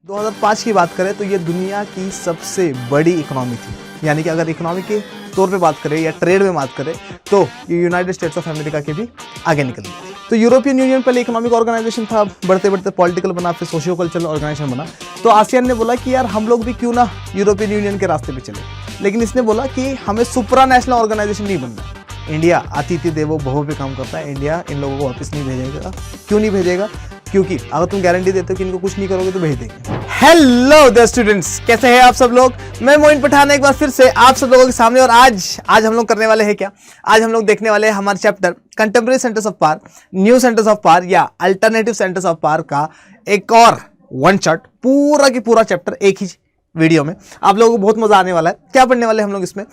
2005 की बात करें तो ये दुनिया की सबसे बड़ी इकोनॉमी थी, यानी कि अगर इकोनॉमी के तौर पे बात करें या ट्रेड में बात करें तो ये यूनाइटेड स्टेट्स ऑफ अमेरिका के भी आगे निकल गई। तो यूरोपियन यूनियन पहले इकोनॉमिक ऑर्गेनाइजेशन था, बढ़ते बढ़ते पॉलिटिकल बना, फिर सोशियो कल्चरल ऑर्गेनाइजेशन बना। तो आसियान ने बोला कि यार हम लोग भी क्यों ना यूरोपियन यूनियन के रास्ते पे चले, लेकिन इसने बोला कि हमें सुप्रा नेशनल ऑर्गेनाइजेशन नहीं बनना। इंडिया अतिथि देवो भव पे काम करता है, इंडिया इन लोगों को वापस नहीं भेजेगा। क्यों नहीं भेजेगा? क्योंकि अगर तुम गारंटी देते हो कि इनको कुछ नहीं करोगे तो भेज देंगे। हेलो द स्टूडेंट्स, कैसे हैं आप सब लोग? मैं मोइन पठान एक बार फिर से आप सब लोगों के सामने। और आज हम लोग करने वाले हैं क्या? आज हम लोग देखने वाले हैं हमारे chapter contemporary centres of power, new centres of power या अल्टरनेटिव सेंटर्स ऑफ पावर का एक और वन शॉट पूरा की पूरा चैप्टर एक ही वीडियो में। आप लोगों को बहुत मजा आने वाला है। क्या पढ़ने वाले हम लोग इसमें?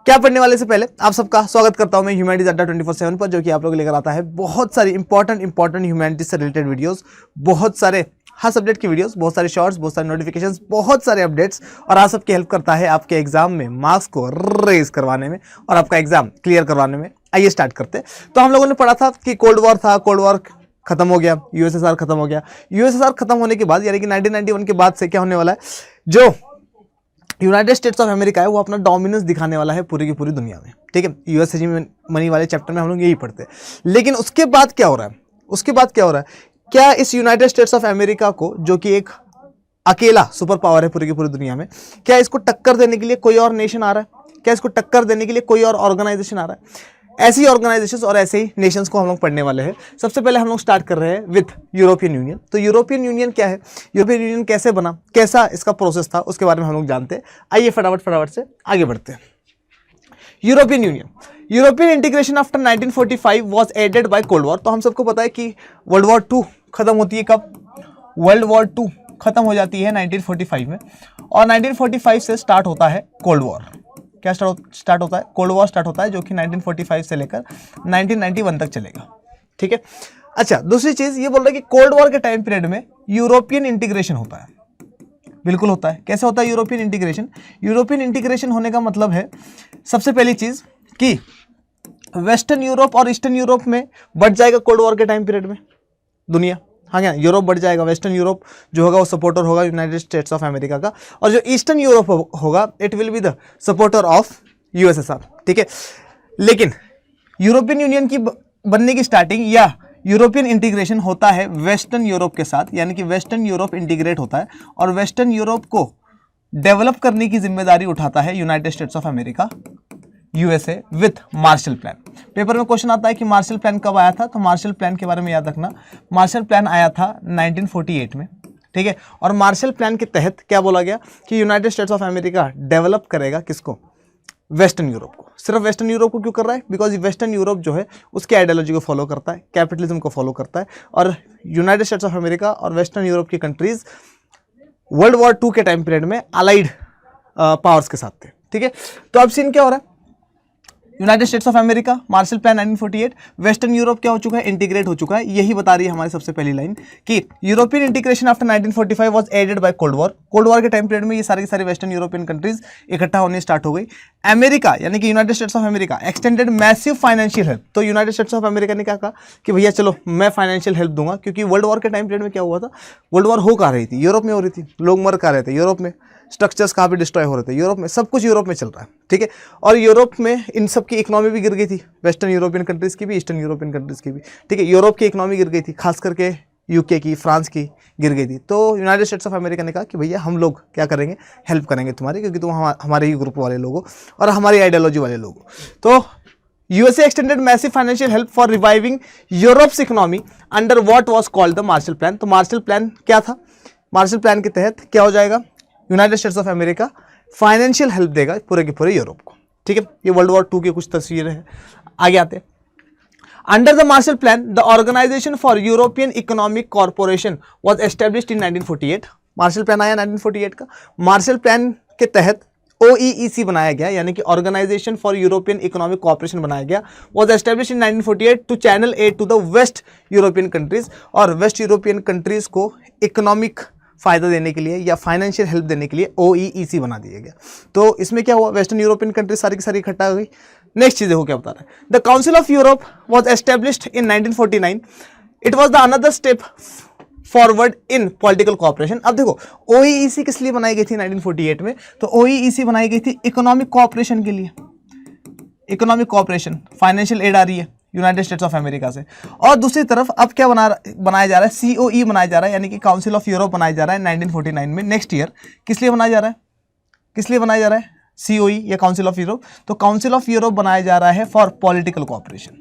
क्या पढ़ने वाले से पहले आप सबका स्वागत करता हूं मैं ह्यूमैनिटीज अड्डा 24/7 पर, जो कि आप लोग लेकर आता है बहुत सारी इंपॉर्टेंट ह्यूमैनिटीज से रिलेटेड वीडियोस, बहुत सारे हर सब्जेक्ट की वीडियोस, बहुत सारे शॉर्ट्स, बहुत सारे नोटिफिकेशंस, बहुत सारे अपडेट्स, और आप सबकी हेल्प करता है आपके एग्जाम में मार्क्स को रेज करवाने में और आपका एग्जाम क्लियर करवाने में। आइए स्टार्ट करते। तो हम लोगों ने पढ़ा था कि कोल्ड वॉर था, कोल्ड वॉर खत्म हो गया, यूएसएसआर खत्म हो गया। यूएसएसआर खत्म होने के बाद यानी कि 1991 के बाद से क्या होने वाला है, जो यूनाइटेड स्टेट्स ऑफ अमेरिका है वो अपना डोमिनेंस दिखाने वाला है पूरी की पूरी दुनिया में। ठीक है, यूएस मनी वाले चैप्टर में हम लोग यही पढ़ते हैं। लेकिन उसके बाद क्या हो रहा है? उसके बाद क्या हो रहा है? क्या इस यूनाइटेड स्टेट्स ऑफ अमेरिका को, जो कि एक अकेला सुपर पावर है पूरी की पूरी दुनिया में, क्या इसको टक्कर देने के लिए कोई और नेशन आ रहा है? क्या इसको टक्कर देने के लिए कोई और ऑर्गेनाइजेशन आ रहा है? ऐसी ऑर्गेनाइजेशंस और ऐसे ही नेशंस को हम लोग पढ़ने वाले हैं। सबसे पहले हम लोग स्टार्ट कर रहे हैं विथ यूरोपियन यूनियन। तो यूरोपियन यूनियन क्या है, यूरोपियन यूनियन कैसे बना, कैसा इसका प्रोसेस था, उसके बारे में हम लोग जानते हैं। आइए फटाफट से आगे बढ़ते हैं। European Union, European integration after 1945 was aided by cold war. तो हम सबको पता है कि वर्ल्ड वॉर 2 खत्म होती है कब? वर्ल्ड वॉर 2 खत्म हो जाती है 1945 में, और 1945 से स्टार्ट होता है कोल्ड वॉर। क्या स्टार्ट होता है? कोल्ड वॉर स्टार्ट होता है, जो कि 1945 से लेकर 1991 तक चलेगा। ठीक है। अच्छा, दूसरी चीज ये बोल रहा है कि कोल्ड वॉर के टाइम पीरियड में यूरोपियन इंटीग्रेशन होता है। बिल्कुल होता है। कैसे होता है यूरोपियन इंटीग्रेशन? यूरोपियन इंटीग्रेशन होने का मतलब है, सबसे पहली चीज कि वेस्टर्न यूरोप और ईस्टर्न यूरोप में बढ़ जाएगा कोल्ड वॉर के टाइम पीरियड में दुनिया। हाँ क्या? यूरोप बढ़ जाएगा, वेस्टर्न यूरोप जो होगा वो सपोर्टर होगा यूनाइटेड स्टेट्स ऑफ अमेरिका का, और जो ईस्टर्न यूरोप होगा it will be the supporter of USSR. ठीक है। लेकिन यूरोपियन यूनियन की बनने की स्टार्टिंग या यूरोपियन इंटीग्रेशन होता है वेस्टर्न यूरोप के साथ, यानी कि वेस्टर्न यूरोप इंटीग्रेट होता है और वेस्टर्न यूरोप को डेवलप करने की जिम्मेदारी उठाता है United states of America, USA, with Marshall plan. Paper में क्वेश्चन आता है कि मार्शल प्लान कब आया था? तो मार्शल प्लान के बारे में याद रखना, मार्शल प्लान आया था 1948 में। ठीक है। और मार्शल प्लान के तहत क्या बोला गया कि United states of America develop करेगा किसको? वेस्टर्न यूरोप को। सिर्फ वेस्टर्न यूरोप को क्यों कर रहा है? बिकॉज वेस्टर्न यूरोप जो है उसके आइडियोलॉजी को फॉलो करता है, कैपिटलिज्म को फॉलो करता है, और यूनाइटेड स्टेट्स ऑफ अमेरिका और वेस्टर्न यूरोप की कंट्रीज वर्ल्ड वॉर 2 के टाइम पीरियड में अलाइड पावर्स के साथ थे। ठीक है। तो अब सीन क्या हो रहा है? United states of America, Marshall plan 1948, western Europe क्या हो चुका है? इंटीग्रेट हो चुका है। यही बता रही है हमारी सबसे पहली लाइन कि European integration after 1945 was aided by cold war. Cold war के टाइम पीरियड में ये सारी की सारी वेस्टर्न यूरोपियन कंट्रीज इकट्ठा होने स्टार्ट हो गई। अमेरिका यानी कि United states of America extended massive financial help. तो यूनाइटेड स्टेट्स ऑफ अमेरिका ने क्या कहा कि भैया चलो मैं फाइनेंशियल हेल्प दूंगा, क्योंकि वर्ल्ड वॉर के टाइम पीरियड में क्या हुआ था? वर्ल्ड वॉर हो कहा रही थी, यूरोप में हो रही थी, लोग मर कहा रहे थे यूरोप में, स्ट्रक्चर्स कहाँ पे डिस्ट्रॉय हो रहे थे यूरोप में, सब कुछ यूरोप में चल रहा है। ठीक है। और यूरोप में इन सब की इकोनॉमी भी गिर गई थी, वेस्टर्न यूरोपियन कंट्रीज की भी, ईस्टर्न यूरोपियन कंट्रीज की भी। ठीक है। यूरोप की इकोनॉमी गिर गई थी, खास करके यूके की, फ्रांस की गिर गई थी। तो यूनाइटेड स्टेट्स ऑफ अमेरिका ने कहा कि भैया हम लोग क्या करेंगे? हेल्प करेंगे तुम्हारी, क्योंकि तुम हमारे ही ग्रुप वाले लोग हो और हमारी आइडियोलॉजी वाले लोग हो। तो USA extended massive financial help for reviving Europe's economy under what was called the Marshall plan. तो मार्शल प्लान क्या था? मार्शल प्लान के तहत क्या हो जाएगा? United states of America financial help देगा पूरे के पूरे यूरोप को। ठीक है। ये वर्ल्ड वॉर 2 की कुछ तस्वीरें हैं। आगे आते हैं। Under the Marshall plan the organisation for European economic corporation was established in 1948। Marshall plan आया 1948 का। मार्शल प्लान के तहत OEEC बनाया गया, यानी कि organisation for European economic corporation बनाया गया, was established in 1948 to channel aid to the west European countries. और वेस्ट यूरोपियन कंट्रीज को इकोनॉमिक फायदा देने के लिए या फाइनेंशियल हेल्प देने के लिए OEEC बना दिया गया। तो इसमें क्या हुआ? वेस्टर्न यूरोपियन कंट्रीज सारी की सारी इकट्ठा हो गई। नेक्स्ट चीज देखो क्या बता रहा है। The council of Europe was established in 1949। It was the another step forward in political cooperation. अब देखो ओईईसी किस लिए बनाई गई थी 1948 में, तो ओईईसी बनाई गई थी इकोनॉमिक कोऑपरेशन के लिए, इकोनॉमिक कोऑपरेशन, फाइनेंशियल एड आ रही है यूनाइटेड स्टेट्स ऑफ अमेरिका से। और दूसरी तरफ अब क्या बनाया जा रहा है, सीओई बनाया जा रहा है, यानी कि काउंसिल ऑफ यूरोप बनाया जा रहा है 1949 में, नेक्स्ट ईयर। किस लिए बनाया जा रहा है, किस लिए बनाया जा रहा है सीओई या काउंसिल ऑफ यूरोप, तो काउंसिल ऑफ यूरोप बनाया जा रहा है for political cooperation.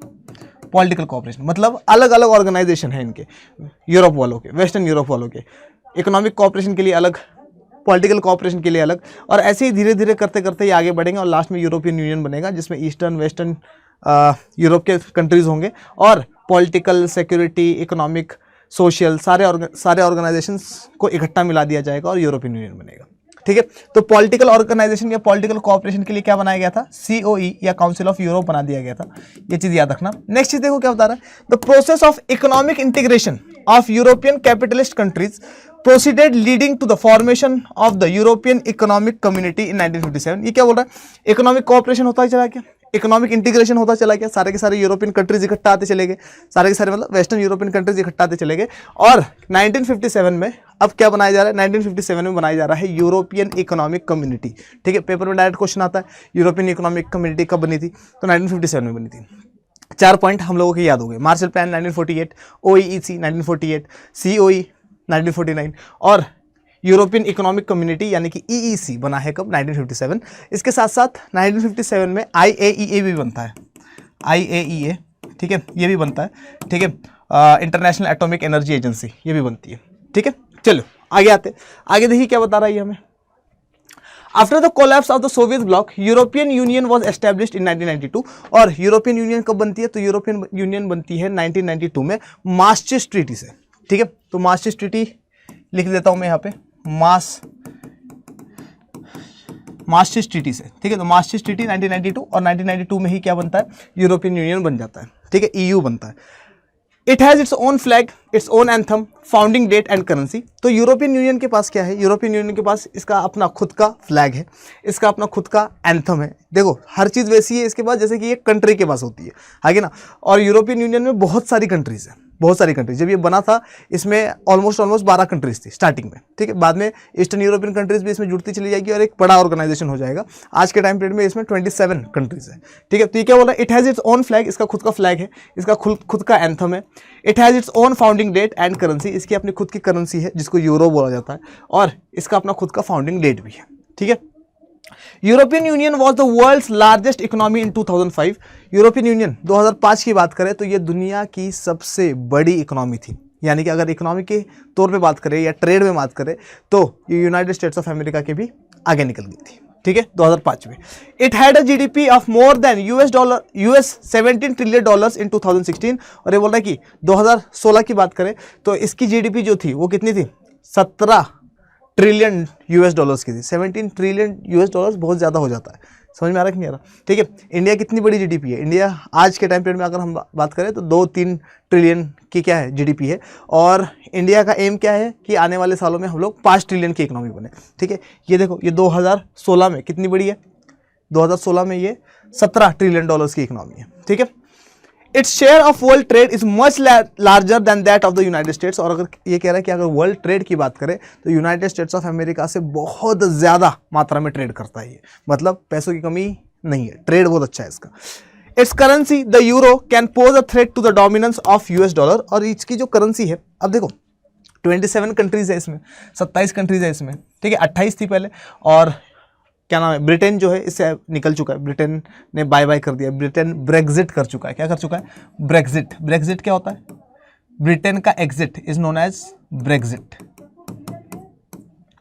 Political cooperation मतलब अलग अलग ऑर्गेनाइजेशन है इनके, यूरोप वालों के, वेस्टर्न यूरोप वालों के, इकोनॉमिक कोऑपरेशन के लिए अलग, पॉलिटिकल कोऑपरेशन के लिए अलग, और ऐसे ही धीरे धीरे करते करते ये आगे बढ़ेंगे और लास्ट में यूरोपियन यूनियन बनेगा, जिसमें ईस्टर्न वेस्टर्न यूरोप के कंट्रीज होंगे और पॉलिटिकल, सिक्योरिटी, इकोनॉमिक, सोशल सारे ऑर्गेनाइजेशंस को इकट्ठा मिला दिया जाएगा और यूरोपियन यूनियन बनेगा। ठीक है, तो पॉलिटिकल ऑर्गेनाइजेशन या पॉलिटिकल कोऑपरेशन के लिए क्या बनाया गया था, सीओई या काउंसिल ऑफ यूरोप बना दिया गया था। ये चीज याद रखना। नेक्स्ट चीज देखो क्या बता रहा है, the process of economic integration of European capitalist countries proceeded leading to the formation of the European economic community in 1957। ये क्या बोल रहा है, इकोनॉमिक कोऑपरेशन होता ही चला गया, इकोनॉमिक इंटीग्रेशन होता चला गया, सारे के सारे यूरोपियन कंट्रीज इकट्ठा आते चले गए, सारे के सारे मतलब वेस्टर्न यूरोपियन कंट्रीज इकट्ठा आते चले गए। और 1957 में अब क्या बनाया जा रहा है, 1957 में बनाया जा रहा है यूरोपियन इकोनॉमिक कम्युनिटी। ठीक है, पेपर में डायरेक्ट क्वेश्चन आता है यूरोपियन इकोनॉमिक कम्युनिटी कब बनी थी, तो 1957 में बनी थी। 4 पॉइंट हम लोगों के याद हो गए, मार्शल प्लान 1948, ओईईसी 1948, सीओई 1949 और यूरोपियन इकोनॉमिक कम्युनिटी यानी कि ईईसी बना है कब, 1957। इसके साथ साथ 1957 में आईएईए भी बनता है, आईएईए, ठीक है, ये भी बनता है। ठीक है, इंटरनेशनल एटॉमिक एनर्जी एजेंसी ये भी बनती है। ठीक है, चलो आगे आते, आगे देखिए क्या बता रहा है हमें। After the collapse of the Soviet block European Union was established इन 1992। और यूरोपियन यूनियन कब बनती है, तो यूरोपियन यूनियन बनती है 1992 में मास्ट्रिक्ट ट्रीटी से। ठीक है, तो मास्ट्रिक्ट ट्रीटी लिख देता हूं मैं यहाँ पे, मास्ट्रिक्ट ट्रीटी से। ठीक है, तो मास्ट्रिक्ट ट्रीटी 1992 और 1992 में ही क्या बनता है, यूरोपियन यूनियन बन जाता है। ठीक है, ईयू बनता है। It has its own flag, its own anthem, founding date and currency. तो यूरोपियन यूनियन के पास क्या है, यूरोपियन यूनियन के पास इसका अपना खुद का फ्लैग है, इसका अपना खुद का एंथम है। देखो हर चीज़ वैसी है इसके पास जैसे कि एक कंट्री के पास होती है ना। और यूरोपियन यूनियन में बहुत सारी कंट्रीज हैं, बहुत सारी कंट्रीज। जब ये बना था इसमें ऑलमोस्ट 12 कंट्रीज थी स्टार्टिंग में। ठीक है, बाद में ईस्टर्न यूरोपियन कंट्रीज भी इसमें जुड़ती चली जाएगी और एक बड़ा ऑर्गेनाइजेशन हो जाएगा। आज के टाइम पीरियड में इसमें 27 कंट्रीज है। ठीक है, तो ये क्या बोल रहा है, it has its own flag, इसका खुद का फ्लैग है, इसका खुद का एंथम है। It has its own founding date and currency, इसकी अपनी खुद की करेंसी है जिसको यूरो बोला जाता है, और इसका अपना खुद का फाउंडिंग डेट भी है। ठीक है, European Union was the world's largest economy in 2005। European Union 2005 की बात करें तो ये दुनिया की सबसे बड़ी इकोनॉमी थी। यानी कि अगर इकोनॉमी के तौर पे बात करें या ट्रेड में बात करें तो ये यूनाइटेड स्टेट्स ऑफ अमेरिका के भी आगे निकल गई थी। ठीक है, 2005 में। It had a GDP of more than US 17 trillion dollars in 2016। और ये बोल रहा है कि 2016 की बात करें तो इसकी जीडीपी जो थी वो कितनी थी, 17 ट्रिलियन यूएस डॉलर्स की थी। 17 ट्रिलियन यूएस डॉलर्स बहुत ज़्यादा हो जाता है, समझ में आ रहा है कि नहीं आ रहा। ठीक है, इंडिया कितनी बड़ी जीडीपी है, इंडिया आज के टाइम पीरियड में अगर हम बात करें तो 2-3 ट्रिलियन की क्या है जीडीपी है। और इंडिया का एम क्या है कि आने वाले सालों में हम लोग 5 ट्रिलियन की इकोनॉमी बने। ठीक है, ये देखो ये 2016 में कितनी बड़ी है, 2016 में ये 17 ट्रिलियन डॉलर्स की इकोनॉमी है। ठीक है, its share of world trade is much larger than that of the United states. और अगर ये कह रहा है कि अगर वर्ल्ड ट्रेड की बात करें तो यूनाइटेड स्टेट्स ऑफ अमेरिका से बहुत ज़्यादा मात्रा में ट्रेड करता है ये, मतलब पैसों की कमी नहीं है, ट्रेड बहुत अच्छा है इसका। Its currency the euro can pose a threat to the dominance of US dollar. और इसकी जो करेंसी है, अब देखो 27 कंट्रीज है इसमें, 27 कंट्रीज है इसमें। ठीक है, 28 थी पहले, और क्या नाम है, ब्रिटेन जो है इससे निकल चुका है, ब्रिटेन ने बाय बाय कर दिया, ब्रिटेन ब्रेग्जिट कर चुका है। क्या कर चुका है, ब्रेग्जिट। ब्रेग्जिट क्या होता है, ब्रिटेन का exit is known as Brexit.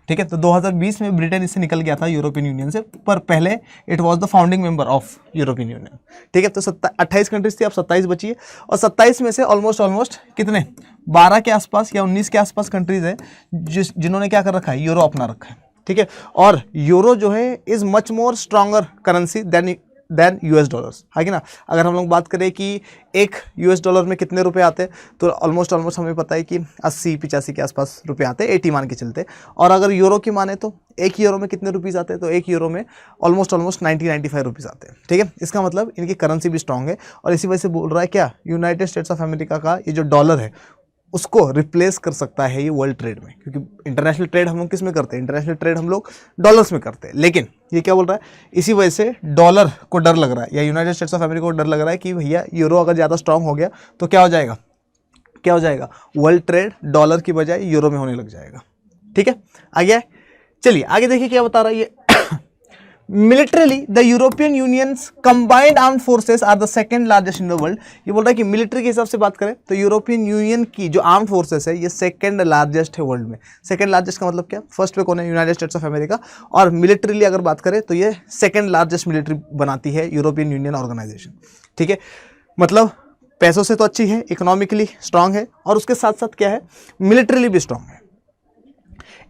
ठीक है, तो 2020 में ब्रिटेन इससे निकल गया था यूरोपियन यूनियन से, पर पहले it was the founding member of European union. ठीक है, तो 28 कंट्रीज थी, अब 27 बची है, और 27 में से ऑलमोस्ट कितने, 12 के आसपास या 19 के आसपास कंट्रीज है जिन्होंने क्या कर रखा है, यूरो अपना रखा है। ठीक है, और यूरो जो है is much more stronger currency than US dollars, है कि ना। अगर हम लोग बात करें कि एक यूएस डॉलर में कितने रुपए आते हैं तो ऑलमोस्ट हमें पता है कि 80-85 के आसपास रुपए आते हैं, 80 मान के चलते। और अगर यूरो की माने तो एक यूरो में कितने रुपीज़ आते हैं, तो एक यूरो में ऑलमोस्ट 90-95 रुपीज़ आते हैं। ठीक है, इसका मतलब इनकी करेंसी भी स्ट्रॉन्ग है, और इसी वजह से बोल रहा है क्या, यूनाइटेड स्टेट्स ऑफ अमेरिका का ये जो डॉलर है उसको रिप्लेस कर सकता है ये वर्ल्ड ट्रेड में, क्योंकि इंटरनेशनल ट्रेड हम लोग किस में करते हैं, इंटरनेशनल ट्रेड हम लोग डॉलर्स में करते हैं। लेकिन ये क्या बोल रहा है, इसी वजह से डॉलर को डर लग रहा है, या यूनाइटेड स्टेट्स ऑफ अमेरिका को डर लग रहा है कि भैया यूरो अगर ज़्यादा स्ट्रांग हो गया तो क्या हो जाएगा, क्या हो जाएगा, वर्ल्ड ट्रेड डॉलर की बजाय यूरो में होने लग जाएगा। ठीक है, आगे चलिए आगे देखिए क्या बता रहा है ये। Militarily the European Union's combined armed forces are the second largest in the world. ये बोल रहा है कि मिलिट्री के हिसाब से बात करें तो यूरोपियन यूनियन की जो आर्म्ड फोर्सेस है ये सेकंड लार्जेस्ट है वर्ल्ड में। सेकंड लार्जेस्ट का मतलब क्या, फर्स्ट पे कौन है, यूनाइटेड स्टेट्स ऑफ अमेरिका, और मिलिट्रीली अगर बात करें तो ये सेकंड लार्जेस्ट मिलिट्री बनाती है यूरोपियन यूनियन ऑर्गेनाइजेशन। ठीक है, मतलब पैसों से तो अच्छी है, इकोनॉमिकली स्ट्रांग है, और उसके साथ साथ क्या है, मिलिट्रीली भी स्ट्रांग है।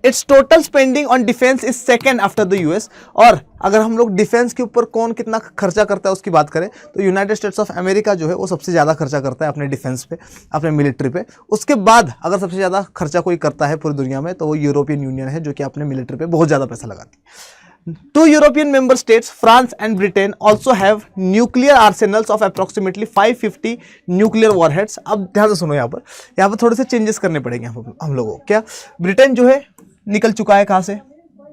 It's total spending on defence is second after the US. और अगर हम लोग डिफेंस के ऊपर कौन कितना खर्चा करता है उसकी बात करें तो यूनाइटेड स्टेट्स ऑफ अमेरिका जो है वो सबसे ज़्यादा खर्चा करता है अपने डिफेंस पे, अपने मिलिट्री पे। उसके बाद अगर सबसे ज़्यादा खर्चा कोई करता है पूरी दुनिया में तो वो यूरोपियन यूनियन है, जो कि अपने मिलिट्री पे बहुत ज़्यादा पैसा लगाती है। Two European member states, France and Britain, also have nuclear arsenals of approximately 550 nuclear warheads। अब ध्यान से सुनो, यहाँ पर थोड़े से चेंजेस करने पड़ेंगे हम लोगों को। क्या, ब्रिटेन जो है निकल चुका है कहाँ से,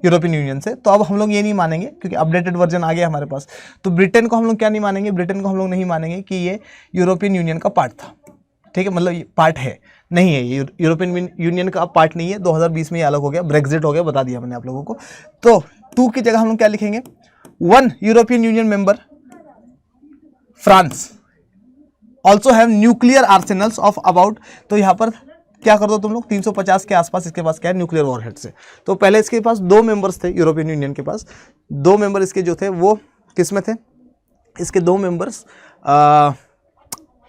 यूरोपियन यूनियन से, तो अब हम लोग ये नहीं मानेंगे क्योंकि अपडेटेड वर्जन आ गया हमारे पास, तो ब्रिटेन को हम लोग क्या नहीं मानेंगे, ब्रिटेन को हम लोग नहीं मानेंगे कि ये यूरोपियन यूनियन का पार्ट था। ठीक है, मतलब ये पार्ट है नहीं है, ये यूरोपियन यूनियन का पार्ट नहीं है। 2020 में ये अलग हो गया, ब्रेक्जिट हो गया, बता दिया मैंने आप लोगों को। तो 2 की जगह हम लोग क्या लिखेंगे, 1 European Union member France also have nuclear arsenals of about, तो यहाँ पर क्या कर दो तुम लोग, 350 के आसपास इसके पास क्या है, न्यूक्लियर वॉरहेड से। तो पहले इसके पास 2 मेंबर्स थे यूरोपियन यूनियन के पास, 2 मेंबर इसके जो थे वो किस में थे, इसके 2 members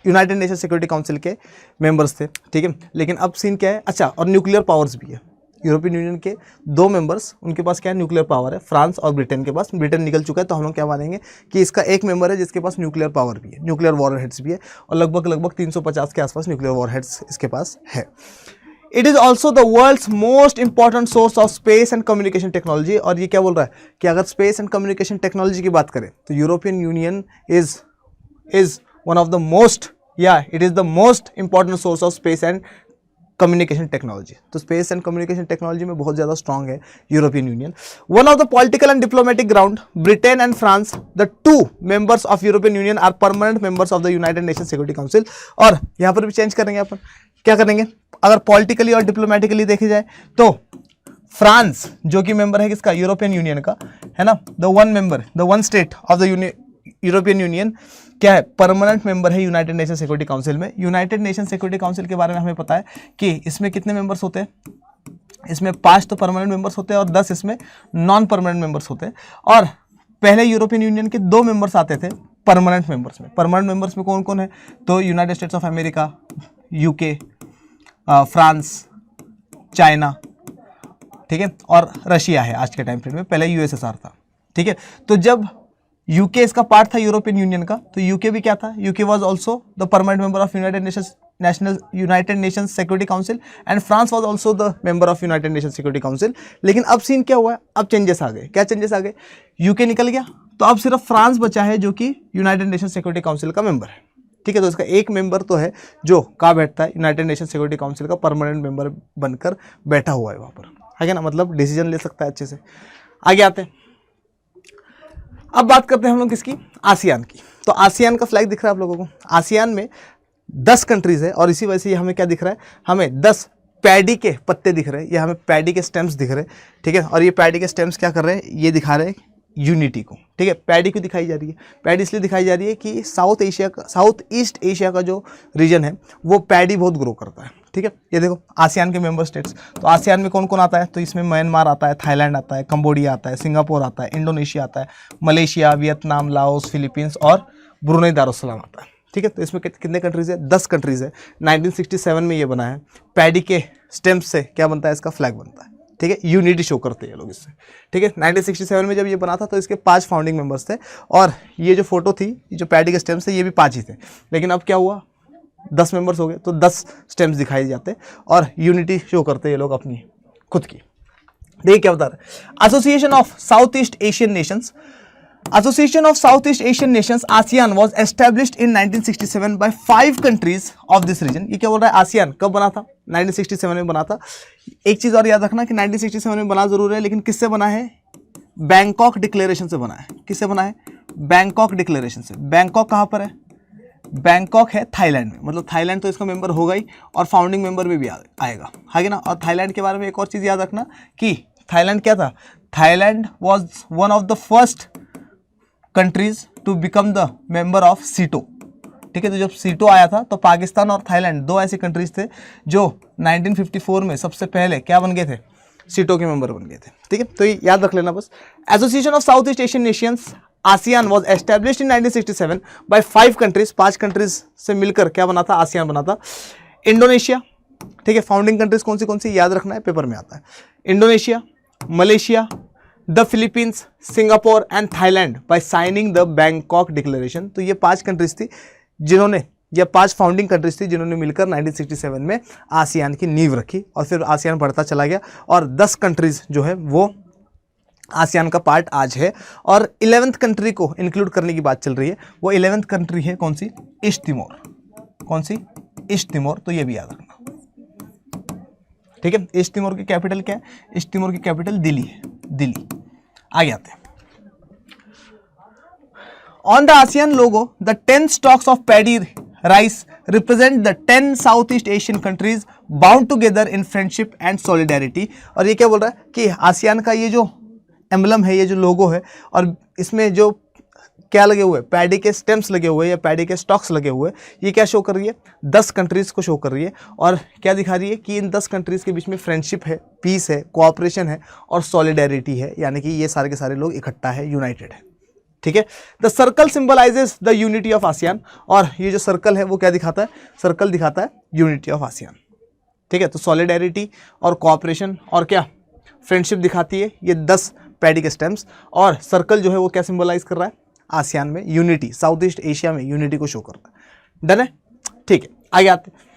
United Nation security council के मेंबर्स थे। ठीक है, लेकिन अब सीन क्या है, अच्छा, और न्यूक्लियर पावर्स भी है। यूरोपियन यूनियन के 2 मेंबर्स, उनके पास क्या है, न्यूक्लियर पावर है, फ्रांस और ब्रिटेन के पास। ब्रिटेन निकल चुका है तो हम लोग क्या मानेंगे कि इसका एक मेंबर है जिसके पास न्यूक्लियर पावर भी है, न्यूक्लियर वॉरहेड्स भी है, और लगभग 350 के आसपास न्यूक्लियर वॉरहेड्स इसके पास है। It is also the world's most important source of space and communication technology. और ये क्या बोल रहा है कि अगर स्पेस एंड कम्युनिकेशन टेक्नोलॉजी की बात करें तो European union is one of the most, it is the most important source of space and communication technology। तो स्पेस एंड कम्युनिकेशन टेक्नोलॉजी में बहुत ज़्यादा स्ट्रांग है European Union. One of the political and diplomatic ground, Britain and France, the 2 members of European Union are permanent members of the United Nation security council. और यहाँ पर भी change करेंगे अपन, क्या करेंगे, अगर पॉलिटिकली और डिप्लोमेटिकली देखी जाए तो फ्रांस जो कि मेंबर है किसका, यूरोपियन यूनियन का, है ना, the 1 member, the 1 state of the European union क्या है, परमानेंट मेंबर है यूनाइटेड नेशन सिक्योरिटी काउंसिल में। यूनाइटेड नेशन सिक्योरिटी काउंसिल के बारे में हमें पता है कि इसमें कितने मेंबर्स होते हैं, इसमें 5 तो परमानेंट मेंबर्स होते हैं और 10 इसमें नॉन परमानेंट मेंबर्स होते हैं। और पहले यूरोपियन यूनियन के 2 मेंबर्स आते थे परमानेंट मेंबर्स में। परमानेंट मेंबर्स में कौन कौन है, तो United states of America, UK, France, China, ठीक है, और रशिया है आज के टाइम पीरियड में, पहले यूएसएसआर था। ठीक है, तो जब यूके इसका पार्ट था यूरोपियन यूनियन का, तो यूके भी क्या था, UK was also the permanent member of United Nations security council, and France was also the member of United Nation security council. लेकिन अब सीन क्या हुआ है, अब चेंजेस आ गए। क्या चेंजेस आ गए, यूके निकल गया तो अब सिर्फ फ्रांस बचा है जो कि यूनाइटेड नेशन सिक्योरिटी काउंसिल का मेंबर है। ठीक है, तो इसका एक मेंबर तो है जो कहाँ बैठता है, यूनाइटेड नेशन सिक्योरिटी काउंसिल का परमानेंट मेंबर बनकर बैठा हुआ है वहाँ पर, है ना, मतलब डिसीजन ले सकता है अच्छे से। आगे आते हैं, अब बात करते हैं हम लोग किसकी, आसियान की। तो आसियान का फ्लैग दिख रहा है आप लोगों को। आसियान में 10 कंट्रीज है और इसी वजह से ये हमें क्या दिख रहा है, हमें 10 पैडी के पत्ते दिख रहे हैं, ये हमें पैडी के स्टेम्स दिख रहे हैं। ठीक है, और ये पैडी के स्टेम्स क्या कर रहे हैं, ये दिखा रहे हैं यूनिटी को। ठीक है, पैडी क्यों दिखाई जा रही है, पैडी इसलिए दिखाई जा रही है कि साउथ ईस्ट एशिया का जो रीजन है वो पैडी बहुत ग्रो करता है। ठीक है, ये देखो आसियान के मेंबर स्टेट्स, तो आसियान में कौन कौन आता है, तो इसमें म्यांमार आता है, थाईलैंड आता है, कंबोडिया आता है, सिंगापुर आता है, इंडोनेशिया आता है, मलेशिया, वियतनाम, लाओस, फिलीपींस और ब्रुनेई दारुस्सलाम आता है। ठीक है, तो इसमें कितने कंट्रीज है, 10 कंट्रीज है। 1967 में ये बना है। पैडी के स्टेम्स से क्या बनता है, इसका फ्लैग बनता है। ठीक है, यूनिटी शो करते हैं ये लोग इससे। ठीक है, 1967 में जब ये बना था तो इसके 5 फाउंडिंग मेंबर्स थे, और ये जो फोटो थी, जो पैडी के स्टेम्स थे, ये भी 5 ही थे। लेकिन अब क्या हुआ, 10 मेंबर्स हो गए, तो 10 स्टेम्स दिखाई जाते और यूनिटी शो करते ये लोग अपनी खुद की। देखिए क्या बता रहे हैं, association of South East Asian Nations Association of Southeast Asian Nations ASEAN was established in 1967 by 5 countries of this region. ये क्या बोल रहा है, आसियान कब बना था? 1967 में बना था। एक चीज और याद रखना कि 1967 में बना जरूर है, लेकिन किससे बना है? बैंकॉक डिक्लेरेशन से बना है। किससे बना है? बैंकॉक डिक्लेरेशन से। बैंकॉक कहाँ पर है? बैंकॉक है थाईलैंड में, मतलब थाईलैंड तो इसका मेंबर होगा ही और फाउंडिंग मेंबर में भी आएगा, है ना। और थाईलैंड के बारे में एक और चीज़ याद रखना कि थाईलैंड क्या था? Thailand was one of the first countries to become the member of SEATO. ठीक है, तो जब सीटो आया था तो पाकिस्तान और थाईलैंड दो ऐसे कंट्रीज थे जो 1954 में सबसे पहले क्या बन गए थे? सीटो के मेंबर बन गए थे। ठीक है, तो ये याद रख लेना बस। Association of South East Asian nations ASEAN was established in 1967 by 5 countries. 5 countries से मिलकर क्या बना था? आसियान बना था। इंडोनेशिया, ठीक है, फाउंडिंग कंट्रीज कौन सी याद रखना है, पेपर में आता है। Indonesia, Malaysia, the Philippines, Singapore and Thailand by signing the Bangkok declaration. तो ये 5 कंट्रीज थी जिन्होंने, ये 5 फाउंडिंग कंट्रीज थी जिन्होंने मिलकर 1967 में आसियान की नींव रखी और फिर आसियान बढ़ता चला गया और 10 कंट्रीज जो है वो आसियान का पार्ट आज है। और 11th कंट्री को इंक्लूड करने की बात चल रही है। वो 11th कंट्री है कौन सी? East Timor. कौन सी? East Timor. तो ये भी याद रखना, ठीक है। ईस्ट तिमोर की कैपिटल क्या है? ईस्ट तिमोर की कैपिटल दिल्ली है, दिल्ली। आगे आते हैं। On the ASEAN logo, the 10 stalks of paddy rice represent the 10 Southeast Asian countries bound together in friendship and solidarity। और ये क्या बोल रहा है कि आसियान का ये जो एम्बलम है, ये जो लोगो है, और इसमें जो क्या लगे हुए, पैडी के स्टेम्स लगे हुए या पैडी के स्टॉक्स लगे हुए, ये क्या शो कर रही है? 10 कंट्रीज़ को शो कर रही है। और क्या दिखा रही है कि इन 10 कंट्रीज़ के बीच में फ्रेंडशिप है, पीस है, कोऑपरेशन है और सॉलिडेरिटी है, यानी कि ये सारे के सारे लोग इकट्ठा है, यूनाइटेड है। ठीक है, the circle symbolizes the unity of ASEAN. और ये जो सर्कल है वो क्या दिखाता है? सर्कल दिखाता है यूनिटी ऑफ आसियान। ठीक है, तो सॉलिडेरिटी और कोऑपरेशन और क्या फ्रेंडशिप दिखाती है ये 10 पैडी के स्टेम्स। और सर्कल जो है वो क्या सिंबलाइज कर रहा है? आसियान में यूनिटी, साउथ ईस्ट एशिया में यूनिटी को शो कर रहा है। डन है, ठीक है। आगे आते हैं।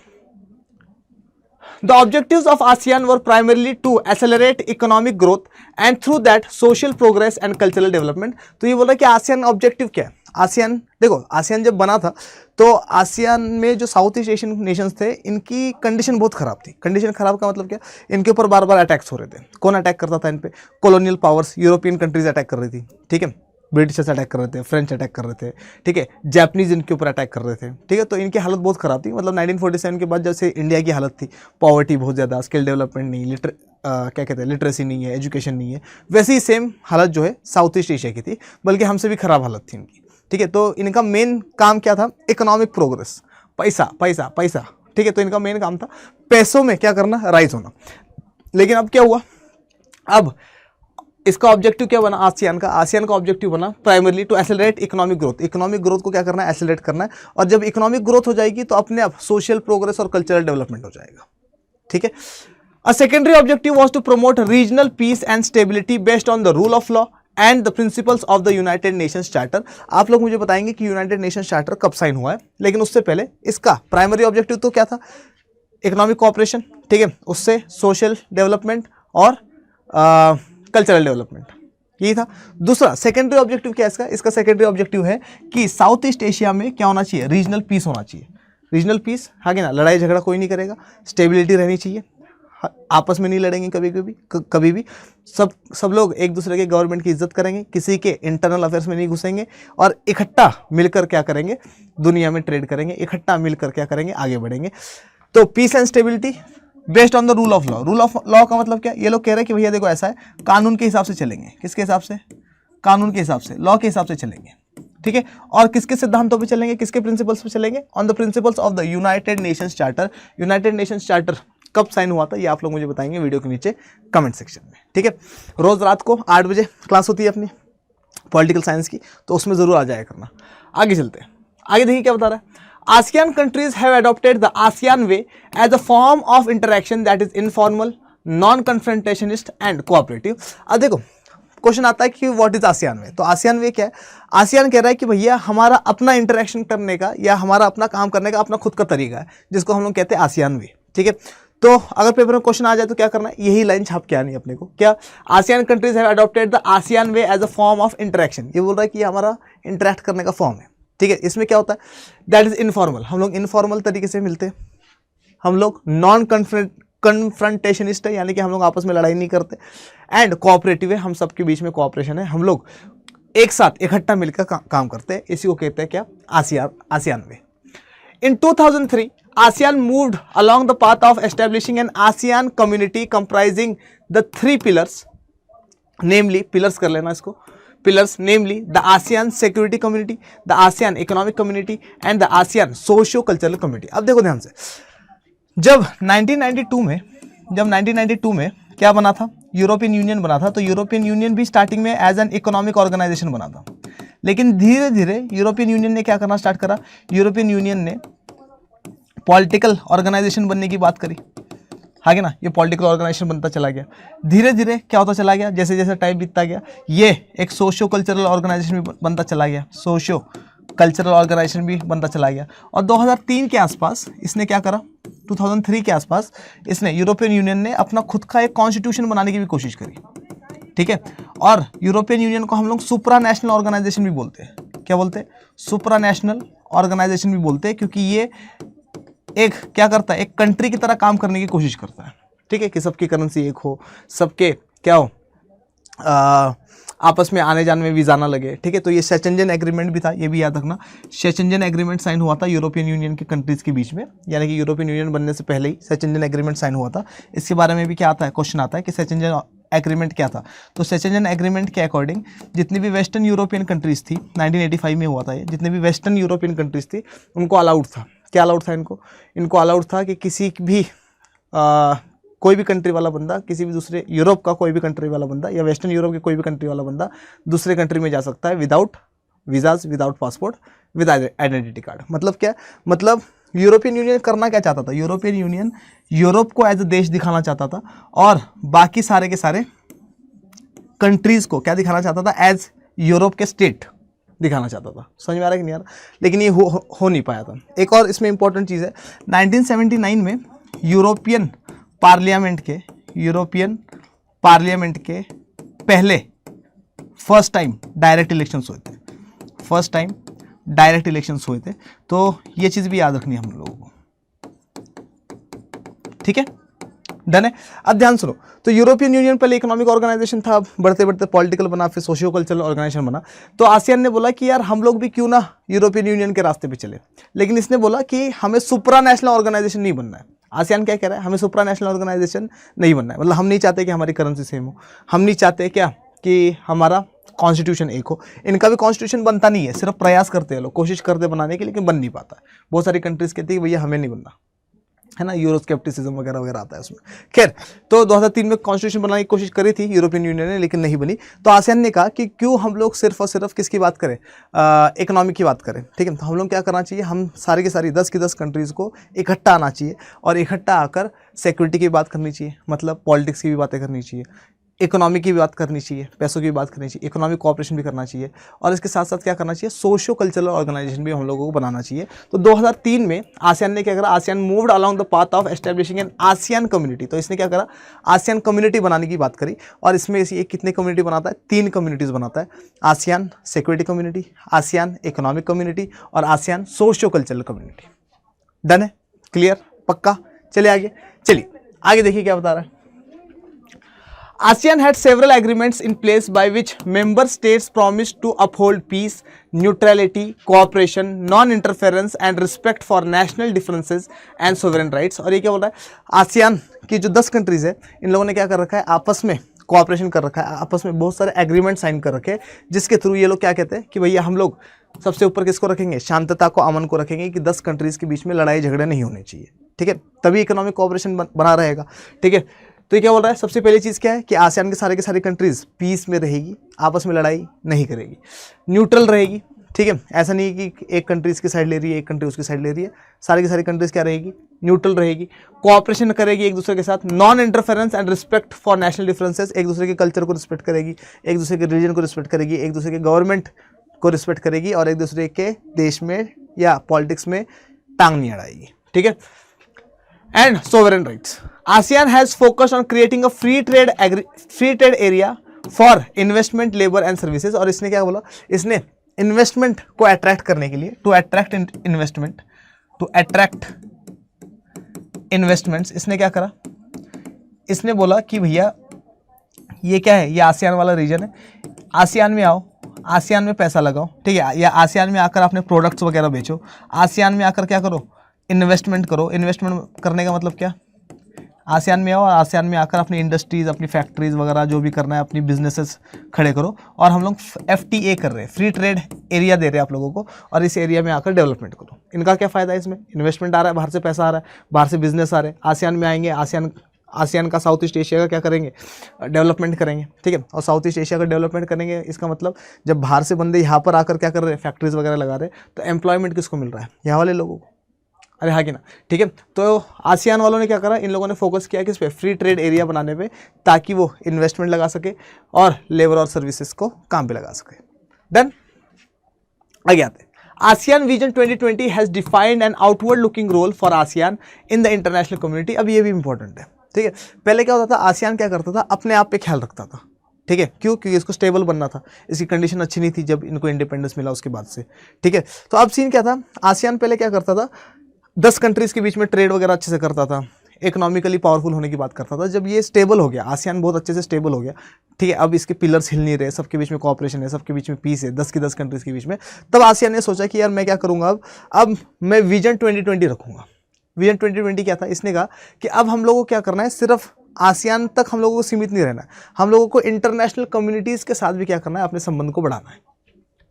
The objectives of ASEAN were primarily to accelerate economic growth and through that social progress and cultural development। तो ये बोला कि आसियान ऑब्जेक्टिव क्या है? आसियान, देखो आसियान जब बना था तो आसियान में जो साउथ ईस्ट एशियन नेशंस थे इनकी कंडीशन बहुत ख़राब थी। कंडीशन ख़राब का मतलब क्या? इनके ऊपर बार बार अटैक्स हो रहे थे। कौन अटैक करता था इन पे? Colonial powers, European countries attack कर रही थी, ठीक है, ब्रिटिशर्स अटैक कर रहे थे, फ्रेंच अटैक कर रहे थे, ठीक है, जापानीज इनके ऊपर अटैक कर रहे थे, ठीक है। तो इनकी हालत बहुत ख़राब थी। मतलब 1947 के बाद जैसे इंडिया की हालत थी, पॉवर्टी बहुत ज़्यादा, स्किल डेवलपमेंट नहीं, क्या कहते हैं, लिटरेसी नहीं है, एजुकेशन नहीं है, वैसे ही सेम हालत जो है साउथ ईस्ट एशिया की थी, बल्कि हमसे भी ख़राब हालत थी इनकी। ठीक है, तो इनका मेन काम क्या था? इकोनॉमिक प्रोग्रेस, पैसा पैसा पैसा, ठीक है। तो इनका मेन काम था पैसों में क्या करना? राइज होना। लेकिन अब क्या हुआ? अब इसका ऑब्जेक्टिव क्या बना? आसियान का ऑब्जेक्टिव बना primarily to accelerate economic growth. Economic growth को क्या करना है? एक्सेलरेट करना है। और जब इकोनॉमिक ग्रोथ हो जाएगी तो अपने आप सोशल प्रोग्रेस और कल्चरल डेवलपमेंट हो जाएगा। ठीक है। A secondary objective was to promote regional peace and stability based on the rule of law and the principles of the United Nations charter. आप लोग मुझे बताएंगे कि यूनाइटेड नेशंस चार्टर कब साइन हुआ है, लेकिन उससे पहले इसका प्राइमरी ऑब्जेक्टिव तो क्या था? इकोनॉमिक कोऑपरेशन, ठीक है, उससे सोशल डेवलपमेंट और कल्चरल डेवलपमेंट, यही था। दूसरा सेकेंडरी ऑब्जेक्टिव क्या है इसका? इसका सेकेंडरी ऑब्जेक्टिव है कि साउथ ईस्ट एशिया में क्या होना चाहिए? रीजनल पीस होना चाहिए। रीजनल पीस, हाँ कि ना, लड़ाई झगड़ा कोई नहीं करेगा, स्टेबिलिटी रहनी चाहिए, आपस में नहीं लड़ेंगे कभी भी सब लोग एक दूसरे के गवर्नमेंट की इज्जत करेंगे, किसी के इंटरनल अफेयर्स में नहीं घुसेंगे और इकट्ठा मिलकर क्या करेंगे? दुनिया में ट्रेड करेंगे, इकट्ठा मिलकर क्या करेंगे? आगे बढ़ेंगे। तो peace and stability based on the rule of law. Rule of law का मतलब क्या? ये लोग कह रहे हैं कि भैया देखो ऐसा है, कानून के हिसाब से चलेंगे। किसके हिसाब से? कानून के हिसाब से, लॉ के हिसाब से चलेंगे, ठीक है। और किसके सिद्धांतों पे चलेंगे? किसके प्रिंसिपल्स पे चलेंगे? On the principles of the United Nations charter. United Nations charter कब साइन हुआ था ये आप लोग मुझे बताएंगे वीडियो के नीचे कमेंट सेक्शन में, ठीक है। रोज रात को 8 बजे क्लास होती है अपनी पॉलिटिकल साइंस की, तो उसमें जरूर आ जाया करना। आगे चलते हैं। आगे देखिए क्या बता रहा है। ASEAN countries have adopted the ASEAN way as a form of interaction that is informal, non-confrontationist and cooperative। अब देखो क्वेश्चन आता है कि व्हाट इज आसियान वे। तो आसियान वे क्या है? आसियान कह रहा है कि भैया हमारा अपना इंटरेक्शन करने का या हमारा अपना काम करने का अपना खुद का तरीका है, जिसको हम लोग कहते हैं आसियान वे, ठीक है। तो अगर पेपर में क्वेश्चन आ जाए तो क्या करना है, यही लाइन छाप के आनी है अपने को। क्या, ASEAN countries have adopted the ASEAN way as a form of interaction. ये बोल रहा है कि ये हमारा इंटरेक्ट करने का फॉर्म है, ठीक है। इसमें क्या होता है, दैट इज इनफॉर्मल, हम लोग इनफॉर्मल तरीके से मिलते हैं, हम लोग नॉन कन्फ्रंटेशनिस्ट है, यानी कि हम लोग आपस में लड़ाई नहीं करते, एंड कोऑपरेटिव है, हम सबके बीच में कोऑपरेशन है, हम लोग एक साथ इकट्ठा मिलकर काम करते हैं। इसी को कहते हैं क्या, ASEAN way. In 2003, ASEAN moved along the path of establishing an ASEAN community comprising the three pillars, namely, pillars कर लेना इसको, pillars namely the ASEAN security community, the ASEAN economic community and the ASEAN socio-cultural community। अब देखो ध्यान से, जब 1992 में क्या बना था, यूरोपियन यूनियन बना था, तो यूरोपियन यूनियन भी स्टार्टिंग में एज एन इकोनॉमिक ऑर्गेनाइजेशन बना था, लेकिन धीरे धीरे यूरोपियन यूनियन ने क्या करना स्टार्ट करा, यूरोपियन यूनियन ने पॉलिटिकल ऑर्गेनाइजेशन बनने की बात करी, है ना। ये पॉलिटिकल ऑर्गेनाइजेशन बनता चला गया, धीरे धीरे क्या होता चला गया, जैसे जैसे टाइम बीतता गया, ये एक सोशियो कल्चरल ऑर्गेनाइजेशन भी बनता चला गया, सोशियो कल्चरल ऑर्गेनाइजेशन भी बनता चला गया। और 2003 के आसपास इसने क्या करा, 2003 के आसपास इसने, यूरोपियन यूनियन ने अपना खुद का एक कॉन्स्टिट्यूशन बनाने की भी कोशिश करी, ठीक है। और यूरोपियन यूनियन को हम लोग सुप्रा नेशनल ऑर्गेनाइजेशन भी बोलते हैं। क्या बोलते हैं, सुप्रा नेशनल ऑर्गेनाइजेशन भी बोलते हैं, क्योंकि ये एक क्या करता है, एक कंट्री की तरह काम करने की कोशिश करता है, ठीक है, कि सबकी करेंसी एक हो, सबके क्या हो, आपस में आने जाने में वीज़ा ना लगे, ठीक है। तो ये शेचेंजन एग्रीमेंट भी था, ये भी याद रखना, शेचेंजन एग्रीमेंट साइन हुआ था यूरोपियन यूनियन के कंट्रीज़ के बीच में, यानी कि यूरोपियन यूनियन बनने से पहले ही शेचेंजन एग्रीमेंट साइन हुआ था। इसके बारे में भी क्या आता है, क्वेश्चन आता है कि शेचेंजन एग्रीमेंट क्या था। तो शेचेंजन एग्रीमेंट के अकॉर्डिंग जितनी भी वेस्टर्न यूरोपियन कंट्रीज़ थी, 1985 में हुआ था ये, जितने भी वेस्टर्न यूरोपियन कंट्रीज़ थी उनको अलाउड था, क्या अलाउड था इनको अलाउड था कि किसी भी कोई भी कंट्री वाला बंदा, किसी भी दूसरे यूरोप का कोई भी कंट्री वाला बंदा या वेस्टर्न यूरोप के कोई भी कंट्री वाला बंदा दूसरे कंट्री में जा सकता है without visas, without passport, with identity card. मतलब क्या, मतलब यूरोपियन यूनियन करना क्या चाहता था, यूरोपियन यूनियन यूरोप को एज अ देश दिखाना चाहता था, और बाकी सारे के सारे कंट्रीज़ को क्या दिखाना चाहता था, एज यूरोप के स्टेट दिखाना चाहता था। समझ में आ रहा है कि नहीं आ रहा, लेकिन ये हो नहीं पाया था। एक और इसमें इंपॉर्टेंट चीज़ है, 1979 में यूरोपियन पार्लियामेंट के पहले फर्स्ट टाइम डायरेक्ट इलेक्शंस हुए थे, तो ये चीज़ भी याद रखनी है हम लोगों को, ठीक है, डन है। अब ध्यान सुनो, तो यूरोपियन यूनियन पहले इकोनॉमिक ऑर्गेनाइजेशन था, बढ़ते बढ़ते पॉलिटिकल बना, फिर सोशियो कल्चरल ऑर्गेनाइजेशन बना। तो आसियान ने बोला कि यार हम लोग भी क्यों ना यूरोपियन यूनियन के रास्ते पे चले, लेकिन इसने बोला कि हमें सुप्रा नेशनल ऑर्गेनाइजेशन नहीं बनना है। आसियान क्या कह रहा है, हमें सुप्रा नेशनल ऑर्गेनाइजेशन नहीं बनना है, मतलब हम नहीं चाहते कि हमारी करेंसी सेम हो, हम नहीं चाहते क्या कि हमारा कॉन्स्टिट्यूशन एक हो। इनका भी कॉन्स्टिट्यूशन बनता नहीं है, सिर्फ प्रयास करते हैं लोग, कोशिश करते बनाने की, लेकिन बन नहीं पाता है। बहुत सारी कंट्रीज़ कहती है भैया हमें नहीं बनना, है ना, यूरोस्केप्टिसिज्म वगैरह वगैरह आता है उसमें। खैर, तो 2003 में कॉन्स्टिट्यूशन बनाने की कोशिश करी थी यूरोपियन यूनियन ने, लेकिन नहीं बनी। तो आसियान ने कहा कि क्यों हम लोग सिर्फ और सिर्फ किसकी बात करें, इकोनॉमिक की बात करें, ठीक है। तो हम लोग क्या करना चाहिए, हम सारी की सारी 10 की 10 कंट्रीज़ को इकट्ठा आना चाहिए, और इकट्ठा आकर सिक्योरिटी की बात करनी चाहिए, मतलब पॉलिटिक्स की भी बातें करनी चाहिए, इकोनॉमी की भी बात करनी चाहिए, पैसों की भी बात करनी चाहिए, इकोनॉमिक कोऑपरेशन भी करना चाहिए, और इसके साथ साथ क्या करना चाहिए, सोशियो कल्चरल ऑर्गेनाइजेशन भी हम लोगों को बनाना चाहिए। तो 2003 में आसियान ने क्या करा, ASEAN moved along the path of establishing an ASEAN community. तो इसने क्या करा, आसियान कम्युनिटी बनाने की बात करी, और इसमें ये कितने कम्युनिटी बनाता है, 3 कम्युनिटीज़ बनाता है, ASEAN security community, ASEAN economic community और ASEAN socio cultural community. Done है, क्लियर, पक्का। चलिए आगे देखिए क्या बता रहा है। ASEAN had several agreements in place by which member states promised to uphold peace, neutrality, cooperation, non-interference and respect for national differences and sovereign rights। और ये क्या बोल रहा है, आसियान की जो 10 कंट्रीज़ है, इन लोगों ने क्या कर रखा है, आपस में कोऑपरेशन कर रखा है, आपस में बहुत सारे एग्रीमेंट साइन कर रखे हैं, जिसके थ्रू ये लोग क्या कहते हैं कि भैया हम लोग सबसे ऊपर किसको रखेंगे, शांतता को, अमन को रखेंगे, कि 10 कंट्रीज़ के बीच में लड़ाई झगड़े नहीं होने चाहिए, ठीक है, तभी इकोनॉमिक कोऑपरेशन बना रहेगा, ठीक है। तो ये क्या बोल रहा है, सबसे पहली चीज़ क्या है कि आसियान के सारी कंट्रीज़ पीस में रहेगी, आपस में लड़ाई नहीं करेगी, न्यूट्रल रहेगी, ठीक है। ऐसा नहीं है कि एक कंट्री इसकी साइड ले रही है, एक कंट्री उसकी साइड ले रही है, सारी की सारी कंट्रीज़ क्या रहेगी, न्यूट्रल रहेगी, कोऑपरेशन करेगी एक दूसरे के साथ, non interference and respect for national differences, एक दूसरे के कल्चर को रिस्पेक्ट करेगी, एक दूसरे के रिलीजन को रिस्पेक्ट करेगी, एक दूसरे के गवर्नमेंट को रिस्पेक्ट करेगी, और एक दूसरे के देश में या पॉलिटिक्स में टांग नहीं अड़ाएगी, ठीक है। And sovereign rights. ASEAN has focused on creating a free trade area for investment, labour and services. और इसने क्या बोला, इसने इन्वेस्टमेंट को अट्रैक्ट करने के लिए, to attract investment, to attract investments, इसने क्या करा, इसने बोला कि भैया ये क्या है, ये आसियान वाला रीजन है, आसियान में आओ, आसियान में पैसा लगाओ, ठीक है, या आसियान में आकर अपने प्रोडक्ट्स वगैरह बेचो, आसियान में आकर क्या करो, इन्वेस्टमेंट करो। इन्वेस्टमेंट करने का मतलब क्या, आसियान में आओ और आसियान में आकर अपनी इंडस्ट्रीज़, अपनी फैक्ट्रीज़ वगैरह जो भी करना है, अपनी बिजनेसेस खड़े करो। और हम लोग FTA कर रहे हैं, फ्री ट्रेड एरिया दे रहे हैं आप लोगों को, और इस एरिया में आकर डेवलपमेंट करो। इनका क्या फ़ायदा है, इसमें इन्वेस्टमेंट आ रहा है, बाहर से पैसा आ रहा है, बाहर से बिजनेस आ रहे हैं, आसियान में आएंगे, आसियान का साउथ ईस्ट एशिया का क्या करेंगे, डेवलपमेंट करेंगे, ठीक है। और साउथ ईस्ट एशिया का डेवलपमेंट करेंगे, इसका मतलब जब बाहर से बंदे यहाँ पर आकर क्या कर रहे हैं, फैक्ट्रीज वगैरह लगा रहे हैं, तो एम्प्लॉयमेंट किसको मिल रहा है, यहाँ वाले लोगों को, अरे हाँ कि ना, ठीक है। तो आसियान वालों ने क्या करा, इन लोगों ने फोकस किया किस पे, फ्री ट्रेड एरिया बनाने पे, ताकि वो इन्वेस्टमेंट लगा सके और लेबर और सर्विसेज को काम पे लगा सके। डन, आगे आते हैं। ASEAN Vision 2020 has defined an outward looking role for ASEAN in the international community। अब ये भी इंपॉर्टेंट है, ठीक है। पहले क्या होता था, आसियान क्या करता था, अपने आप पे ख्याल रखता था, ठीक है, क्यों, क्योंकि इसको स्टेबल बनना था, इसकी कंडीशन अच्छी नहीं थी जब इनको इंडिपेंडेंस मिला उसके बाद से, ठीक है। तो अब सीन क्या था, आसियान पहले क्या करता था, 10 कंट्रीज के बीच में ट्रेड वगैरह अच्छे से करता था, इकोनॉमिकली पावरफुल होने की बात करता था। जब ये स्टेबल हो गया, आसियान बहुत अच्छे से स्टेबल हो गया, ठीक है, अब इसके पिलर्स हिल नहीं रहे, सबके बीच में कोऑपरेशन है, सबके बीच में पीस है, 10 की 10 कंट्रीज के बीच में, तब आसियान ने सोचा कि यार मैं क्या करूंगा, अब मैं विजन 2020 रखूंगा। विजन 2020 क्या था, इसने कहा कि अब हम लोगों को क्या करना है, सिर्फ आसियान तक हम लोगों को सीमित नहीं रहना है, हम लोगों को इंटरनेशनल कम्युनिटीज़ के साथ भी क्या करना है, अपने संबंध को बढ़ाना है,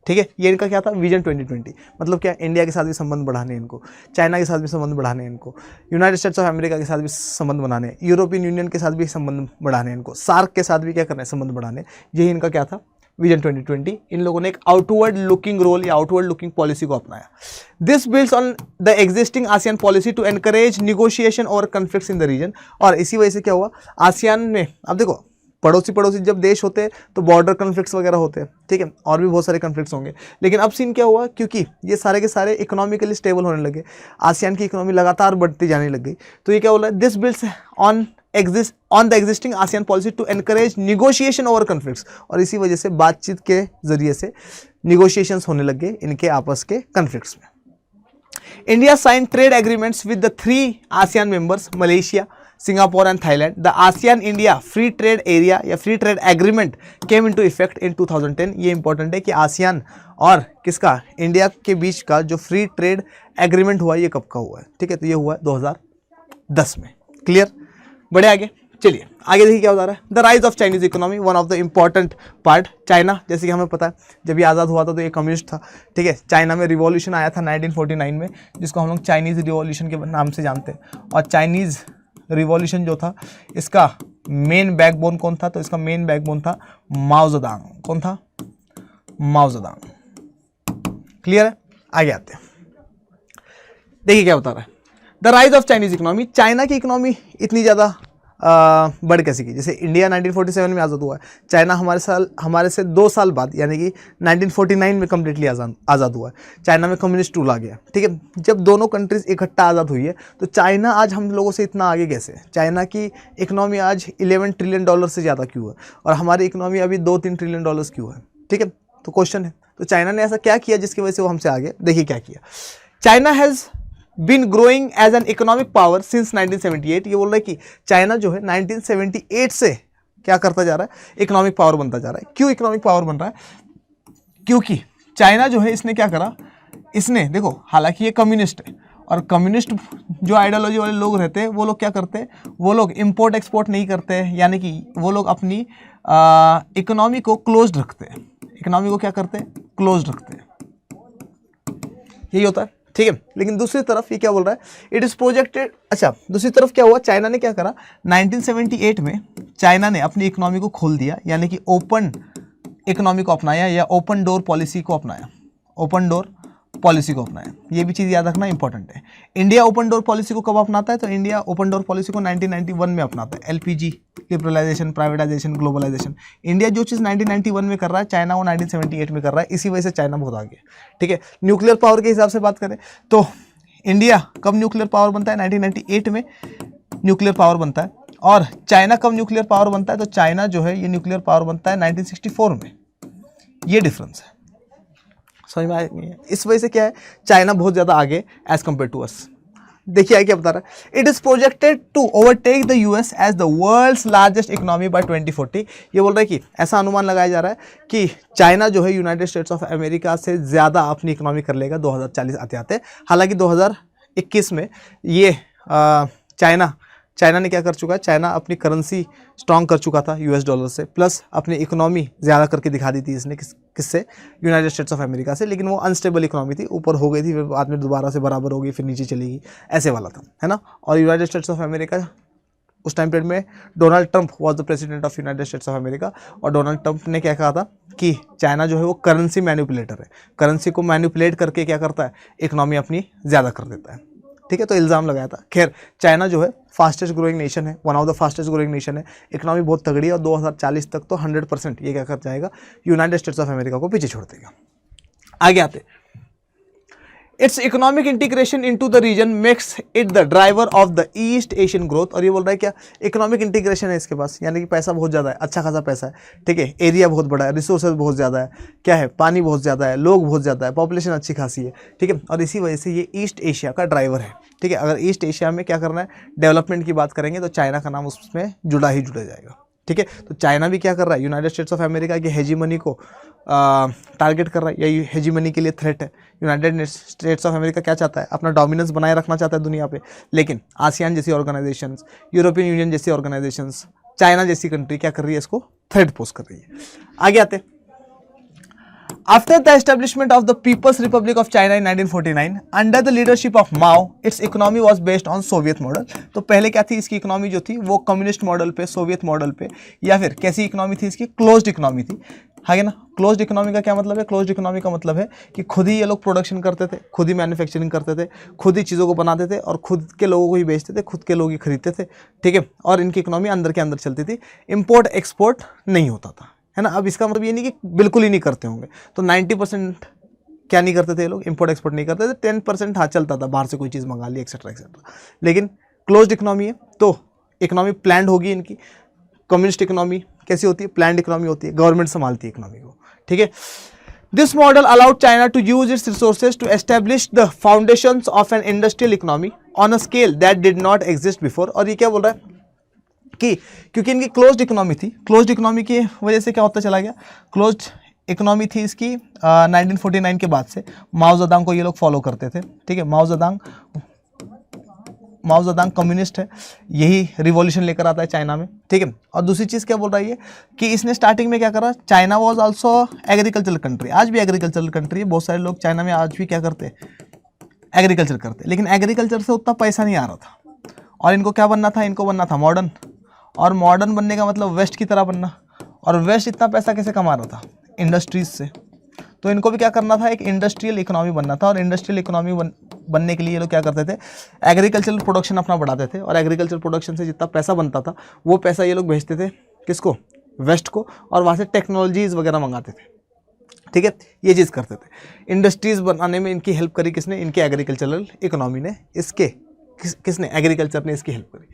ठीक है। ये इनका क्या था, विजन 2020, मतलब क्या, इंडिया के साथ भी संबंध बढ़ाने इनको, चाइना के साथ भी संबंध बढ़ाने इनको, यूनाइटेड स्टेट्स ऑफ अमेरिका के साथ भी संबंध बनाने, यूरोपियन यूनियन के साथ भी संबंध बढ़ाने इनको, सार्क के साथ भी क्या करना है, संबंध बढ़ाने। यही इनका क्या था, विजन 2020। इन लोगों ने एक आउटवर्ड लुकिंग रोल या आउटवर्ड लुकिंग पॉलिसी को अपनाया। This builds on the existing ASEAN policy to encourage negotiation और कन्फ्लिक्ट्स इन द रीजन। और इसी वजह से क्या हुआ, आसियान में, अब देखो पड़ोसी जब देश होते हैं तो बॉर्डर कन्फ्लिक्ट्स वगैरह होते हैं, ठीक है, और भी बहुत सारे कन्फ्लिक्ट्स होंगे, लेकिन अब सीन क्या हुआ, क्योंकि ये सारे के सारे इकोनॉमिकली स्टेबल होने लगे, आसियान की इकोनॉमी लगातार बढ़ती जाने लग गई, तो ये क्या बोला, this builds on the existing ASEAN policy to encourage negotiation over conflicts. और इसी वजह से बातचीत के जरिए से निगोशिएशंस होने लग गए इनके आपस के कन्फ्लिक्ट्स में। India sign trade agreements with the 3 ASEAN members, Malaysia, Singapore and Thailand. The ASEAN India Free Trade Area या Free Trade Agreement came into effect in 2010। ये इंपॉर्टेंट है कि आसियान और किसका, इंडिया के बीच का जो फ्री ट्रेड एग्रीमेंट हुआ, ये कब का हुआ है, ठीक है, तो ये हुआ 2010 में। क्लियर, बढ़े आगे, चलिए आगे देखिए क्या होता रहा है। The rise of Chinese economy, one of the important part. China, जैसे कि हमें पता है जब ये आज़ाद हुआ था तो ये कम्युनिस्ट था, ठीक है। चाइना में रिवॉल्यूशन आया था 1949 में, जिसको हम लोग चाइनीज़ रिवॉल्यूशन के नाम से जानते हैं। और चाइनीज़ रिवॉल्यूशन जो था, इसका मेन बैकबोन कौन था, तो इसका मेन बैकबोन था माओ ज़ेडुंग। कौन था, माओ ज़ेडुंग। क्लियर है, आगे आते हैं, देखिए क्या बता रहा है। The rise of Chinese economy, China की इकोनॉमी इतनी ज़्यादा बढ़ कैसे की, जैसे इंडिया 1947 में आज़ाद हुआ है, चाइना हमारे से 2 साल बाद यानी कि 1949 में कम्प्लीटली आज़ाद हुआ है। चाइना में कम्युनिस्ट रूल आ गया, ठीक है। जब दोनों कंट्रीज इकट्ठा आज़ाद हुई है, तो चाइना आज हम लोगों से इतना आगे कैसे है, चाइना की इकोनॉमी आज $11 ट्रिलियन से ज़्यादा क्यों है, और हमारी इकोनॉमी अभी $2-3 ट्रिलियन क्यों है, ठीक है। तो क्वेश्चन है, तो चाइना ने ऐसा क्या किया जिसकी वजह से वो हमसे आगे, देखिए क्या किया। China has been growing as an economic power since 1978। ये बोल रहा है कि चाइना जो है 1978 से क्या करता जा रहा है, इकोनॉमिक पावर बनता जा रहा है। क्यों इकोनॉमिक पावर बन रहा है, क्योंकि चाइना जो है इसने क्या करा, इसने देखो, हालांकि ये कम्युनिस्ट है, और कम्युनिस्ट जो आइडियोलॉजी वाले लोग रहते हैं वो लोग क्या करते हैं, वो लोग इंपोर्ट एक्सपोर्ट नहीं करते हैं, यानी कि वो लोग अपनी इकोनॉमी को क्लोज्ड रखते हैं। इकोनॉमी को क्या करते हैं, क्लोज्ड रखते हैं, यही होता है, ठीक है। लेकिन दूसरी तरफ ये क्या बोल रहा है, इट इज़ प्रोजेक्टेड। अच्छा, दूसरी तरफ क्या हुआ, चाइना ने क्या करा, 1978 में चाइना ने अपनी इकोनॉमी को खोल दिया, यानी कि ओपन इकोनॉमी को अपनाया या ओपन डोर पॉलिसी को अपनाया, ओपन डोर पॉलिसी को अपनाया। ये भी चीज़ याद रखना इंपॉर्टेंट है। इंडिया ओपन डोर पॉलिसी को कब अपनाता है, तो इंडिया ओपन डोर पॉलिसी को 1991 में अपनाता है। LPG, liberalisation, privatisation, globalisation, India जो चीज़ 1991 में कर रहा है, चाइना वो 1978 में कर रहा है। इसी वजह से चाइना बहुत आगे है, ठीक है। न्यूक्लियर पावर के हिसाब से बात करें तो इंडिया कब न्यूक्लियर पावर बनता है? 1998 में न्यूक्लियर पावर बनता है। और चाइना कब न्यूक्लियर पावर बनता है? तो चाइना जो है ये न्यूक्लियर पावर बनता है 1964 में। ये डिफरेंस है, समझ में आया? इस वजह से क्या है, चाइना बहुत ज़्यादा आगे एज कम्पेयर टू अस। देखिए क्या बता रहा है, it is projected to overtake the US as the world's largest economy by 2040। ये बोल रहा है कि ऐसा अनुमान लगाया जा रहा है कि चाइना जो है यूनाइटेड स्टेट्स ऑफ अमेरिका से ज़्यादा अपनी इकोनॉमी कर लेगा 2040 आते आते। हालांकि 2021 में ये चाइना ने क्या कर चुका है, चाइना अपनी करेंसी स्ट्रॉन्ग कर चुका था यूएस डॉलर से, प्लस अपनी इकोनॉमी ज़्यादा करके दिखा दी थी इसने किससे, यूनाइटेड स्टेट्स ऑफ अमेरिका से। लेकिन वो अनस्टेबल इकोनॉमी थी, ऊपर हो गई थी, फिर बाद में दोबारा से बराबर हो गई, फिर नीचे चलेगी, ऐसे वाला था, है ना। और यूनाइटेड स्टेट्स ऑफ अमेरिका उस टाइम पीरियड में Donald Trump was the president of United states of America. और डोनाल्ड ट्रंप ने क्या कहा था कि चाइना जो है वो करेंसी मैनिपुलेटर है, करेंसी को मैनिपुलेट करके क्या करता है, इकोनॉमी अपनी ज़्यादा कर देता है, ठीक है। तो इल्ज़ाम लगाया था। खैर, चाइना जो है फास्टेस्ट ग्रोइंग नेशन है, one of the fastest growing nation है, इकोनॉमी बहुत तगड़ी है और 2040 तक तो 100% ये क्या कर जाएगा, यूनाइटेड स्टेट्स ऑफ अमेरिका को पीछे छोड़ देगा। आगे आते, its economic integration into the region makes it the driver of the East Asian growth. और ये बोल रहा है क्या, इकोनॉमिक इंटीग्रेशन है इसके पास, यानी कि पैसा बहुत ज़्यादा है, अच्छा खासा पैसा है, ठीक है, एरिया बहुत बड़ा है, रिसोर्सेज बहुत ज़्यादा है, क्या है, पानी बहुत ज़्यादा है, लोग बहुत ज़्यादा है, पॉपुलेशन अच्छी खासी है, ठीक है। और इसी वजह से ये ईस्ट एशिया का ड्राइवर है, ठीक है। अगर ईस्ट एशिया में क्या करना है, डेवलपमेंट की बात करेंगे तो चाइना का नाम उसमें जुड़ा जाएगा, ठीक है। तो चाइना भी क्या कर रहा है, यूनाइटेड स्टेट्स ऑफ अमेरिका की हेजीमनी को टारगेट कर रहा है, या हेजीमनी के लिए थ्रेट है। यूनाइटेड स्टेट्स ऑफ अमेरिका क्या चाहता है, अपना डोमिनेंस बनाए रखना चाहता है दुनिया पे, लेकिन आसियान जैसी ऑर्गेनाइजेशंस, यूरोपियन यूनियन जैसी ऑर्गेनाइजेशंस, चाइना जैसी कंट्री क्या कर रही है, इसको थ्रेट पोज कर रही है। आगे आते, After the establishment of the People's Republic of China in 1949, under the leadership of Mao, its economy was based on Soviet model। तो पहले क्या थी इसकी इकोनॉमी जो थी वो कम्युनिस्ट मॉडल पे, सोवियत मॉडल पे, या फिर कैसी इकोनॉमी थी इसकी, क्लोज्ड इकोनॉमी थी, है ना। क्लोज्ड इकोनॉमी का क्या मतलब है, क्लोज्ड इकोनॉमी का मतलब है कि खुद ही ये लोग प्रोडक्शन करते थे, खुद ही मैन्युफैक्चरिंग करते थे, खुद ही चीज़ों को बनाते थे और खुद के लोगों को ही बेचते थे, खुद के लोग ही खरीदते थे, ठीक है। और इनकी इकोनॉमी अंदर के अंदर चलती थी, इम्पोर्ट एक्सपोर्ट नहीं होता था, है ना। अब इसका मतलब ये नहीं कि बिल्कुल ही नहीं करते होंगे, तो 90% क्या नहीं करते थे ये लोग, इंपोर्ट एक्सपोर्ट नहीं करते थे, 10% हाँ चलता था, बाहर से कोई चीज़ मंगा ली एक्सेट्रा एक्सेट्रा। लेकिन क्लोज्ड इकोनॉमी है तो इकोनॉमी प्लान्ड होगी इनकी। कम्युनिस्ट इकोनॉमी कैसी होती है, प्लान्ड इकोनॉमी होती है, गवर्नमेंट संभालती है इकोनॉमी को, ठीक है। This model allowed China to use its resources to establish the foundations of an industrial economy on a scale that did not exist before. और ये क्या बोल रहा है कि क्योंकि इनकी क्लोज्ड इकोनॉमी थी, क्लोज्ड इकोनॉमी की वजह से क्या होता चला गया, क्लोज्ड इकोनॉमी थी इसकी 1949 के बाद से। माओ ज़ेडुंग को ये लोग फॉलो करते थे, ठीक है। माओ ज़ेडुंग कम्युनिस्ट है, यही रिवॉल्यूशन लेकर आता है चाइना में, ठीक है। और दूसरी चीज़ क्या बोल रही है कि इसने स्टार्टिंग में क्या करा, China was also agricultural country, आज भी एग्रीकल्चरल कंट्री है, बहुत सारे लोग चाइना में आज भी क्या करते, एग्रीकल्चर करते, लेकिन एग्रीकल्चर से उतना पैसा नहीं आ रहा था। और इनको क्या बनना था, इनको बनना था मॉडर्न, और मॉडर्न बनने का मतलब वेस्ट की तरह बनना। और वेस्ट इतना पैसा कैसे कमा रहा था, इंडस्ट्रीज से। तो इनको भी क्या करना था, एक इंडस्ट्रियल इकोनॉमी बनना था। और इंडस्ट्रियल इकोनॉमी बनने के लिए ये लोग क्या करते थे, एग्रीकल्चरल प्रोडक्शन अपना बढ़ाते थे, और एग्रीकल्चर प्रोडक्शन से जितना पैसा बनता था वो पैसा ये लोग भेजते थे किसको, वेस्ट को, और वहाँ से टेक्नोलॉजीज़ वगैरह मंगाते थे, ठीक है। ये चीज़ करते थे। इंडस्ट्रीज़ बनाने में इनकी हेल्प करी किसने, इनकी एग्रीकल्चरल इकोनॉमी ने, इसके किसने, एग्रीकल्चर ने इसकी हेल्प करी।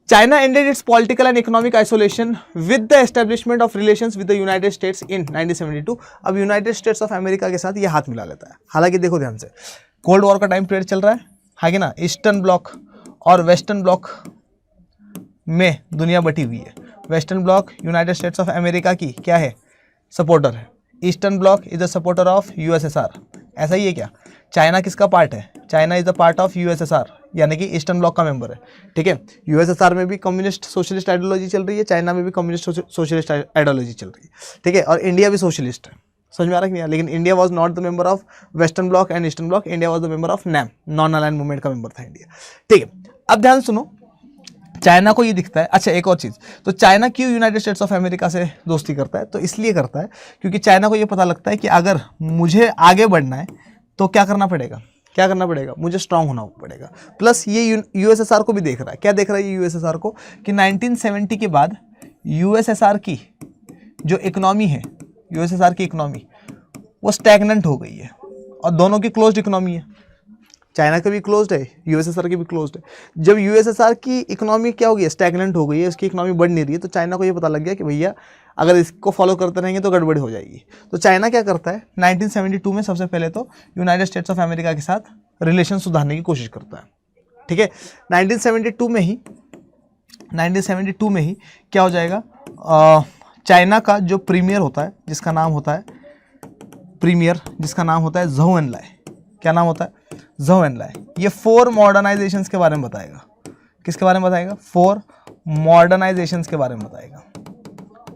China ended its political and economic isolation with the establishment of relations with the United States in 1972। अब यूनाइटेड स्टेट्स ऑफ अमेरिका के साथ ये हाथ मिला लेता है। हालांकि देखो ध्यान से, कोल्ड वॉर का टाइम पीरियड चल रहा है कि ना, ईस्टर्न ब्लॉक और वेस्टर्न ब्लॉक में दुनिया बटी हुई है। Western block United states of America की क्या है, सपोर्टर है। Eastern block is the supporter of USSR. ऐसा ही है क्या, चाइना किसका पार्ट है, China is the part of USSR, यानी कि ईस्टर्न ब्लॉक का मेंबर है, ठीक है। यूएसएसआर में भी कम्युनिस्ट सोशलिस्ट आइडियोलॉजी चल रही है, चाइना में भी कम्युनिस्ट सोशलिस्ट आइडियोलॉजी चल रही है, ठीक है। और इंडिया भी सोशलिस्ट है, समझ में आ रहा है कि नहीं। लेकिन India was not the member of western bloc and eastern bloc, India was the member of NAM, non aligned movement का मेंबर था इंडिया, ठीक है। अब ध्यान सुनो, चाइना को ये दिखता है, अच्छा एक और चीज़, तो चाइना क्यों यूनाइटेड स्टेट्स ऑफ अमेरिका से दोस्ती करता है, तो इसलिए करता है क्योंकि चाइना को ये पता लगता है कि अगर मुझे आगे बढ़ना है तो क्या करना पड़ेगा, क्या करना पड़ेगा, मुझे स्ट्रांग होना पड़ेगा। प्लस ये यूएसएसआर को भी देख रहा है, क्या देख रहा है ये यूएसएसआर को, कि 1970 के बाद यूएसएसआर की जो इकोनॉमी है, यूएसएसआर की इकोनॉमी वो स्टैग्नेंट हो गई है, और दोनों की क्लोज्ड इकोनॉमी है, चाइना का भी क्लोज्ड है, यूएसएसआर की भी क्लोज्ड है। जब यूएसएसआर की इकोनॉमी क्या हो गई है, स्टैगनेंट हो गई है, उसकी इकोनॉमी बढ़ नहीं रही है, तो चाइना को ये पता लग गया कि भैया अगर इसको फॉलो करते रहेंगे तो गड़बड़ी हो जाएगी। तो चाइना क्या करता है, 1972 में सबसे पहले तो यूनाइटेड स्टेट्स ऑफ अमेरिका के साथ रिलेशन सुधारने की कोशिश करता है। ठीक है, 1972 में ही क्या हो जाएगा, चाइना का जो प्रीमियर होता है, जिसका नाम होता है ज़ोउ एनलाई। क्या नाम होता है, ज़ोउ एनलाई। ये 4 मॉडर्नाइजेशंस के बारे में बताएगा। किसके बारे में बताएगा, 4 मॉडर्नाइजेशंस के बारे में बताएगा।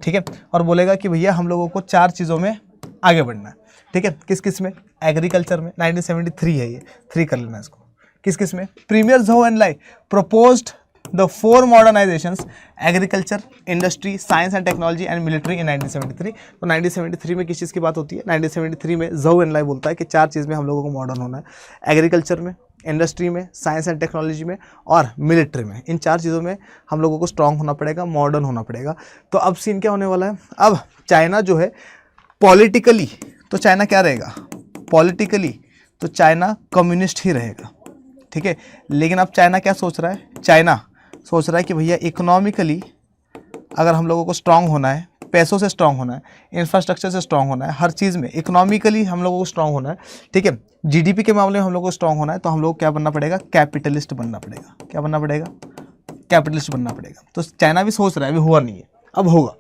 ठीक है, और बोलेगा कि भैया हम लोगों को 4 चीज़ों में आगे बढ़ना है। ठीक है, किस किस में, एग्रीकल्चर में, 1973 है ये, 3 कर लेना इसको। किस किस में, premier Zhou Enlai proposed the 4 modernizations, agriculture, industry, science and technology and military in 1973। तो 1973 में किस चीज़ की बात होती है, 1973 में ज़ोउ एनलाई बोलता है कि 4 चीज़ में हम लोगों को मॉडर्न होना है, एग्रीकल्चर में, इंडस्ट्री में, साइंस एंड टेक्नोलॉजी में और मिलिट्री में। इन 4 चीज़ों में हम लोगों को स्ट्रांग होना पड़ेगा, मॉडर्न होना पड़ेगा। तो अब सीन क्या होने वाला है, अब चाइना जो है पॉलिटिकली, तो चाइना क्या रहेगा, पॉलिटिकली तो चाइना कम्युनिस्ट ही रहेगा। ठीक है, लेकिन अब चाइना क्या सोच रहा है, चाइना सोच रहा है कि भैया इकोनॉमिकली अगर हम लोगों को स्ट्रांग होना है, पैसों से स्ट्रांग होना है, इंफ्रास्ट्रक्चर से स्ट्रांग होना है, हर चीज़ में इकोनॉमिकली हम लोगों को स्ट्रांग होना है। ठीक है, जीडीपी के मामले में हम लोगों को स्ट्रांग होना है, तो हम लोग क्या बनना पड़ेगा, कैपिटलिस्ट बनना पड़ेगा। क्या बनना पड़ेगा, कैपिटलिस्ट बनना पड़ेगा। तो चाइना भी सोच रहा है, अभी हुआ नहीं है, अब होगा।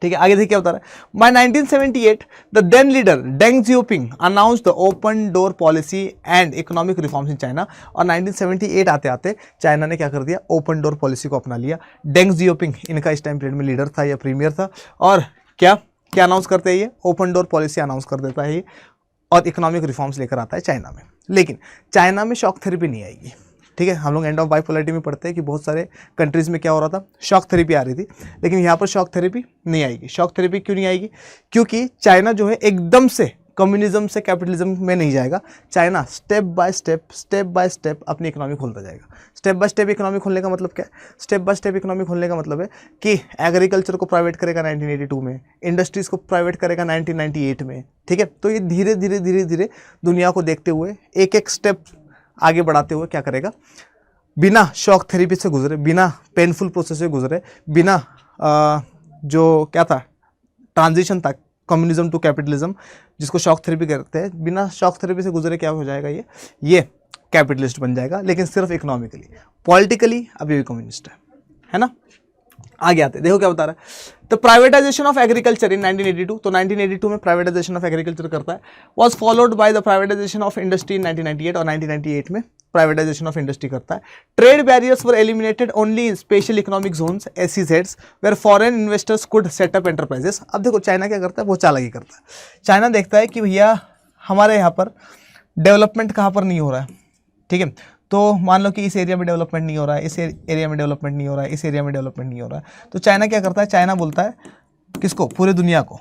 ठीक है, आगे देखिए क्या बता रहा है, by 1978 the then leader Deng Xiaoping announced the open door policy and economic reforms in China. और 1978 आते आते चाइना ने क्या कर दिया, ओपन डोर पॉलिसी को अपना लिया। डेंग जियोपिंग इनका इस टाइम पीरियड में लीडर था या प्रीमियर था, और क्या क्या अनाउंस करते हैं, ये ओपन डोर पॉलिसी अनाउंस कर देता है ये, और इकोनॉमिक रिफॉर्म्स लेकर आता है चाइना में। लेकिन चाइना में शॉक थेरेपी नहीं आएगी। ठीक है, हम लोग एंड ऑफ बाइपोलैरिटी में पढ़ते हैं कि बहुत सारे कंट्रीज़ में क्या हो रहा था, शॉक थेरेपी आ रही थी, लेकिन यहाँ पर शॉक थेरेपी नहीं आएगी। शॉक थेरेपी क्यों नहीं आएगी, क्योंकि चाइना जो है एकदम से कम्युनिज्म से कैपिटलिज्म में नहीं जाएगा। चाइना स्टेप बाय स्टेप अपनी इकोनॉमी खोलता जाएगा। स्टेप बाय स्टेप इकोनॉमी खोलने का मतलब क्या है, स्टेप बाय स्टेप इकोनॉमी खोलने का मतलब है कि एग्रीकल्चर को प्राइवेट करेगा 1982 में, इंडस्ट्रीज़ को प्राइवेट करेगा 1998 में। ठीक है, तो ये धीरे धीरे दुनिया को देखते हुए एक एक स्टेप आगे बढ़ाते हुए क्या करेगा, बिना शॉक थेरेपी से गुजरे, बिना पेनफुल प्रोसेस से गुजरे, बिना जो क्या था ट्रांजिशन था कम्युनिज्म टू कैपिटलिज्म, जिसको शॉक थेरेपी कहते हैं, बिना शॉक थेरेपी से गुजरे क्या हो जाएगा, ये कैपिटलिस्ट बन जाएगा, लेकिन सिर्फ इकोनॉमिकली। पॉलिटिकली अभी भी कम्युनिस्ट है ना। आगे आते देखो क्या बता रहा है, तो प्राइवेटाइजेशन ऑफ एग्रीकल्चर इन 1982, तो 1982 में प्राइवेटाइजेशन ऑफ एग्रीकल्चर करता है, was followed by the privatisation of industry in 1998, और 1998 में प्राइवेटाइजेशन ऑफ इंडस्ट्री करता है। Trade barriers were eliminated only in special economic zones SEZs where foreign investors could set up enterprises. अब देखो China क्या करता है, वो चालाकी करता है। चाइना देखता है कि भैया हमारे यहाँ पर डेवलपमेंट कहाँ पर नहीं हो रहा है। ठीक है, तो मान लो कि इस एरिया में डेवलपमेंट नहीं हो रहा है, इस एरिया में डेवलपमेंट नहीं हो रहा है, इस एरिया में डेवलपमेंट नहीं हो रहा है, तो चाइना क्या करता है, चाइना बोलता है किसको, पूरे दुनिया को,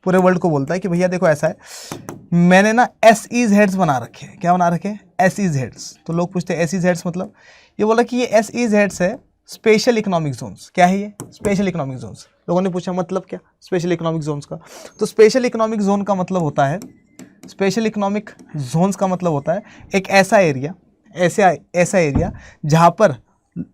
पूरे वर्ल्ड को बोलता है कि भैया देखो ऐसा है, मैंने ना SEZs बना रखे हैं। क्या बना रखे हैं, SEZs। तो लोग पूछते हैं SEZs मतलब, ये बोला कि ये SEZs है स्पेशल इकोनॉमिक जोन्स। क्या है ये, स्पेशल इकोनॉमिक जोन्स। लोगों ने पूछा मतलब क्या स्पेशल इकोनॉमिक जोन्स का, तो स्पेशल इकोनॉमिक जोन का मतलब होता है, स्पेशल इकोनॉमिक जोन्स का मतलब होता है एक ऐसा एरिया जहाँ पर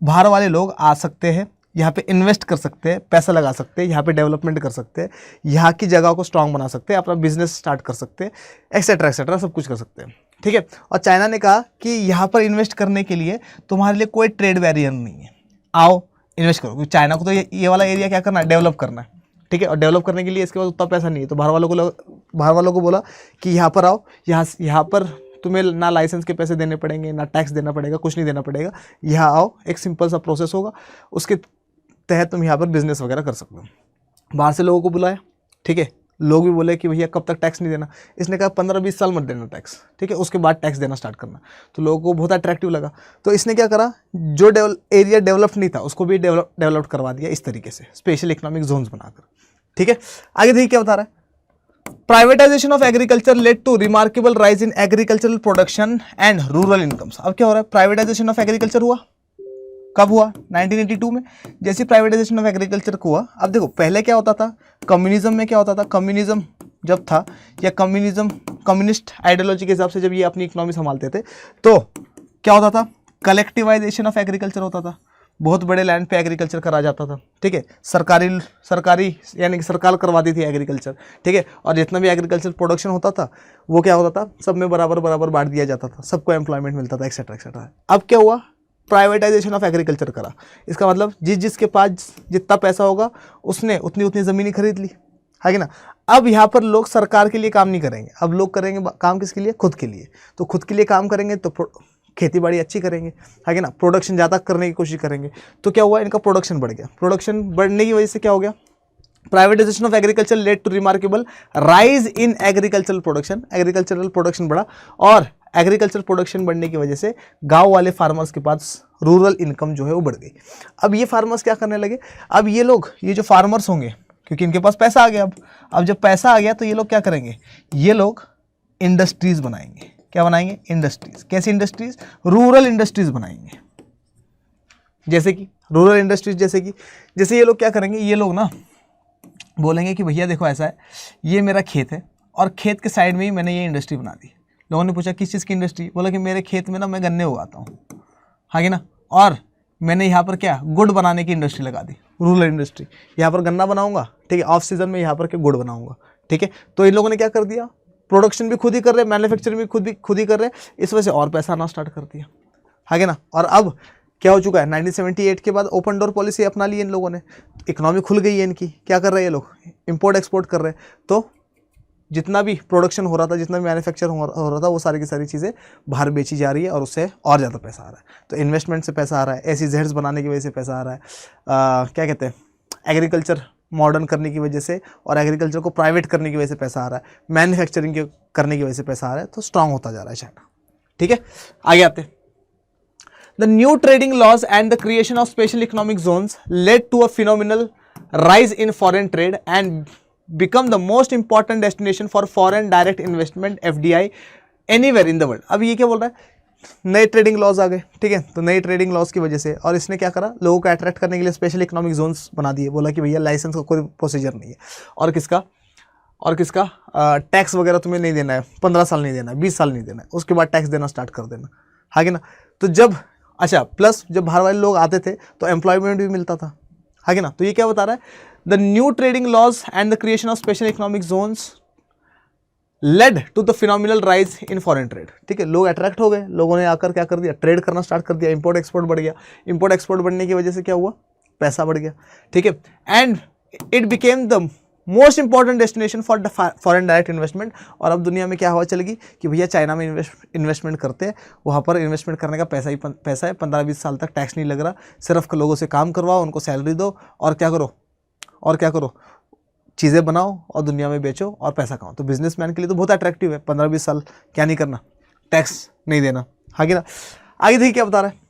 बाहर वाले लोग आ सकते हैं, यहाँ पे इन्वेस्ट कर सकते हैं, पैसा लगा सकते हैं, यहाँ पे डेवलपमेंट कर सकते हैं, यहाँ की जगह को स्ट्रांग बना सकते हैं, अपना बिजनेस स्टार्ट कर सकते हैं, एक्सेट्रा सब कुछ कर सकते हैं। ठीक है, और चाइना ने कहा कि यहाँ पर इन्वेस्ट करने के लिए तुम्हारे लिए कोई ट्रेड बैरियर नहीं है, आओ इन्वेस्ट करो। क्योंकि चाइना को तो ये वाला एरिया क्या करना है, डेवलप करना है। ठीक है, और डेवलप करने के लिए इसके पास उतना पैसा नहीं है, तो बाहर वालों को बोला कि यहाँ पर आओ, यहाँ पर तुम्हें ना लाइसेंस के पैसे देने पड़ेंगे, ना टैक्स देना पड़ेगा, कुछ नहीं देना पड़ेगा, यहाँ आओ, एक सिंपल सा प्रोसेस होगा, उसके तहत तुम यहाँ पर बिजनेस वगैरह कर सकते हो। बाहर से लोगों को बुलाया। ठीक है, लोग भी बोले कि भैया कब तक टैक्स नहीं देना, इसने कहा 15-20 साल मत देना टैक्स। ठीक है, उसके बाद टैक्स देना स्टार्ट करना, तो लोगों को बहुत अट्रैक्टिव लगा। तो इसने क्या करा, जो एरिया डेवलप नहीं था उसको भी डेवलप करवा दिया इस तरीके से, स्पेशल इकोनॉमिक जोन्स बनाकर। ठीक है, आगे देखिए क्या बता रहा है, privatisation of agriculture led to remarkable rise in agricultural production and rural incomes. अब क्या हो रहा है, प्राइवेटाइजेशन ऑफ एग्रीकल्चर हुआ, कब हुआ, 1982 में। जैसे प्राइवेटाइजेशन ऑफ एग्रीकल्चर हुआ, अब देखो पहले क्या होता था, कम्युनिज्म में क्या होता था, कम्युनिज्म जब था या कम्युनिज्म कम्युनिस्ट आइडियोलॉजी के हिसाब से जब ये अपनी इकोनॉमी संभालते थे तो क्या होता था, कलेक्टिवाइजेशन ऑफ एग्रीकल्चर होता था, बहुत बड़े लैंड पे एग्रीकल्चर करा जाता था, ठीक है, सरकारी यानी कि सरकार करवाती थी एग्रीकल्चर, ठीक है, और जितना भी एग्रीकल्चर प्रोडक्शन होता था वो क्या होता था, सब में बराबर बराबर बांट दिया जाता था, सबको एम्प्लॉयमेंट मिलता था, एक्सेट्रा एक्सेट्रा। अब क्या हुआ, प्राइवेटाइजेशन ऑफ एग्रीकल्चर करा। इसका मतलब जिसके पास जितना पैसा होगा उसने उतनी उतनी ज़मीनें खरीद ली, है कि ना। अब यहाँ पर लोग सरकार के लिए काम नहीं करेंगे, अब लोग करेंगे काम किसके लिए, खुद के लिए। तो खुद के लिए काम करेंगे तो खेती बाड़ी अच्छी करेंगे, है कि ना, प्रोडक्शन ज़्यादा करने की कोशिश करेंगे। तो क्या हुआ, इनका प्रोडक्शन बढ़ गया। प्रोडक्शन बढ़ने की वजह से क्या हो गया, privatisation of agriculture led to remarkable rise in agricultural production. Agricultural production बढ़ा और एग्रीकल्चर प्रोडक्शन बढ़ने की वजह से गांव वाले फार्मर्स के पास रूरल इनकम जो है वो बढ़ गई। अब ये फार्मर्स क्या करने लगे, अब ये लोग, ये जो फार्मर्स होंगे, क्योंकि इनके पास पैसा आ गया, अब जब पैसा आ गया तो ये लोग क्या करेंगे, ये लोग इंडस्ट्रीज बनाएंगे। क्या बनाएंगे, इंडस्ट्रीज। कैसी इंडस्ट्रीज, रूरल इंडस्ट्रीज बनाएंगे। जैसे कि रूरल इंडस्ट्रीज, जैसे ये लोग क्या करेंगे, ये लोग ना बोलेंगे कि भैया देखो ऐसा है, ये मेरा खेत है और खेत के साइड में ही मैंने ये इंडस्ट्री बना दी। लोगों ने पूछा किस चीज़ की इंडस्ट्री, बोला कि मेरे खेत में ना मैं गन्ने उगाता हूँ, हाँ कि ना, और मैंने यहाँ पर क्या, गुड़ बनाने की इंडस्ट्री लगा दी, रूरल इंडस्ट्री। यहाँ पर गन्ना बनाऊंगा, ठीक है, ऑफ सीजन में यहाँ पर क्या गुड़ बनाऊंगा, ठीक है। तो इन लोगों ने क्या कर दिया, प्रोडक्शन भी खुद ही कर रहे, मैन्युफैक्चरिंग भी खुद ही कर रहे, इस वजह से और पैसा आना स्टार्ट कर दिया, है ना। और अब क्या हो चुका है, 1978 के बाद ओपन डोर पॉलिसी अपना ली इन लोगों ने, इकोनॉमी खुल गई है इनकी। क्या कर रहे हैं ये लोग, इंपोर्ट एक्सपोर्ट कर रहे हैं। तो जितना भी प्रोडक्शन हो रहा था, जितना भी मैन्युफैक्चर हो रहा था, वो सारी की सारी चीज़ें बाहर बेची जा रही है और उससे और ज़्यादा पैसा आ रहा है। तो इन्वेस्टमेंट से पैसा आ रहा है, SEZs बनाने की वजह से पैसा आ रहा है, क्या कहते हैं, एग्रीकल्चर मॉडर्न करने की वजह से और एग्रीकल्चर को प्राइवेट करने की वजह से पैसा आ रहा है, मैन्युफैक्चरिंग करने की वजह से पैसा आ रहा है। तो स्ट्रांग होता जा रहा है चाइना, ठीक है। आगे आते हैं, the new trading laws and the creation of special economic zones led to a phenomenal rise in foreign trade and become the most important destination for foreign direct investment FDI anywhere in the world। अब ये क्या बोल रहा है, नए trading laws आ गए, ठीक है। तो नए ट्रेडिंग लॉज की वजह से, और इसने क्या करा, लोगों को अट्रैक्ट करने के लिए स्पेशल इकोनॉमिक जोन्स बना दिए। बोला कि भैया लाइसेंस का कोई प्रोसीजर नहीं है, और किसका टैक्स वगैरह तुम्हें नहीं देना है, 15 साल नहीं देना है, 20 साल नहीं देना है, उसके बाद टैक्स देना स्टार्ट कर देना, है कि ना। तो जब अच्छा प्लस जब बाहर वाले लोग आते थे तो एम्प्लॉयमेंट भी मिलता था, है कि ना। तो ये क्या बता रहा है, the new trading laws and the creation of special economic zones led to the phenomenal rise in foreign trade. ठीक है, लोग अट्रैक्ट हो गए, लोगों ने आकर क्या कर दिया, ट्रेड करना स्टार्ट कर दिया, इंपोर्ट एक्सपोर्ट बढ़ गया। इंपोर्ट एक्सपोर्ट बढ़ने की वजह से क्या हुआ, पैसा बढ़ गया, ठीक है। And it became the most important destination for foreign direct investment. और अब दुनिया में क्या हवा चलेगी कि भैया चाइना में इन्वेस्टमेंट करते हैं, वहाँ पर इन्वेस्टमेंट करने का पैसा है, 15-20 साल तक टैक्स नहीं लग रहा, सिर्फ लोगों से काम करवाओ, उनको सैलरी दो और क्या करो चीज़ें बनाओ और दुनिया में बेचो और पैसा कमाओ। तो बिजनेसमैन के लिए तो बहुत अट्रैक्टिव है, 15-20 साल क्या नहीं करना, टैक्स नहीं देना, हाँ कि ना। आगे देखिए क्या बता रहा है,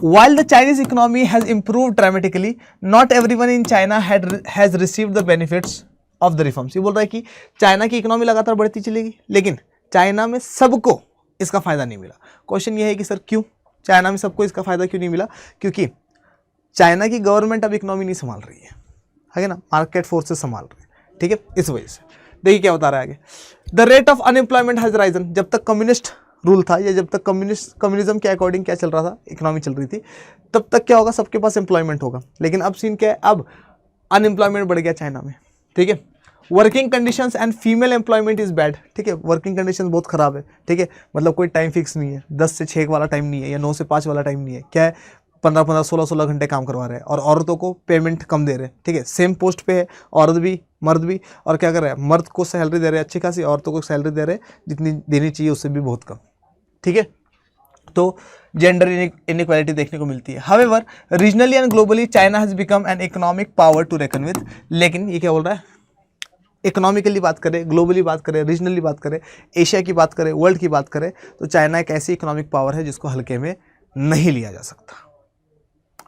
While the Chinese economy has improved dramatically, not everyone in China has received the benefits of the reforms। ये बोल रहा है कि चाइना की इकोनॉमी लगातार बढ़ती चलेगी, लेकिन चाइना में सबको इसका फायदा नहीं मिला। क्वेश्चन ये है कि सर क्यों चाइना में सबको इसका फायदा क्यों नहीं मिला? क्योंकि चाइना की गवर्नमेंट अब इकोनॉमी नहीं संभाल रही है ना, मार्केट फोर्सेस संभाल रही है, ठीक है, इस वजह से। देखिए क्या बता रहा है आगे, the rate of unemployment has risen. जब तक कम्युनिस्ट रूल था या जब तक कम्युनिज्म के अकॉर्डिंग क्या चल रहा था, इकोनॉमी चल रही थी, तब तक क्या होगा, सबके पास एम्प्लॉयमेंट होगा। लेकिन अब सीन क्या है, अब अनएम्प्लॉयमेंट बढ़ गया चाइना में, ठीक है। Working conditions and female employment is bad. ठीक है, वर्किंग कंडीशंस बहुत खराब है, ठीक है, मतलब कोई टाइम फिक्स नहीं है, 10 से 6 वाला टाइम नहीं है या 9 से 5 वाला टाइम नहीं है, क्या है 15-15, 16-16 घंटे काम करवा रहे हैं और औरतों को पेमेंट कम दे रहे हैं, ठीक है। सेम पोस्ट पे है औरत भी मर्द भी, और क्या कर रहे हैं, मर्द को सैलरी दे रहे हैं अच्छी खासी, औरतों को सैलरी दे रहे हैं जितनी देनी चाहिए उससे भी बहुत कम, ठीक है। तो जेंडर इनइक्वालिटी देखने को मिलती है। However regionally and globally China has become an economic power to reckon with. लेकिन ये क्या बोल रहा है, इकोनॉमिकली बात करें, ग्लोबली बात करें, रीजनली बात करें, एशिया की बात करें, वर्ल्ड की बात करें, तो चाइना एक ऐसी इकोनॉमिक पावर है जिसको हल्के में नहीं लिया जा सकता।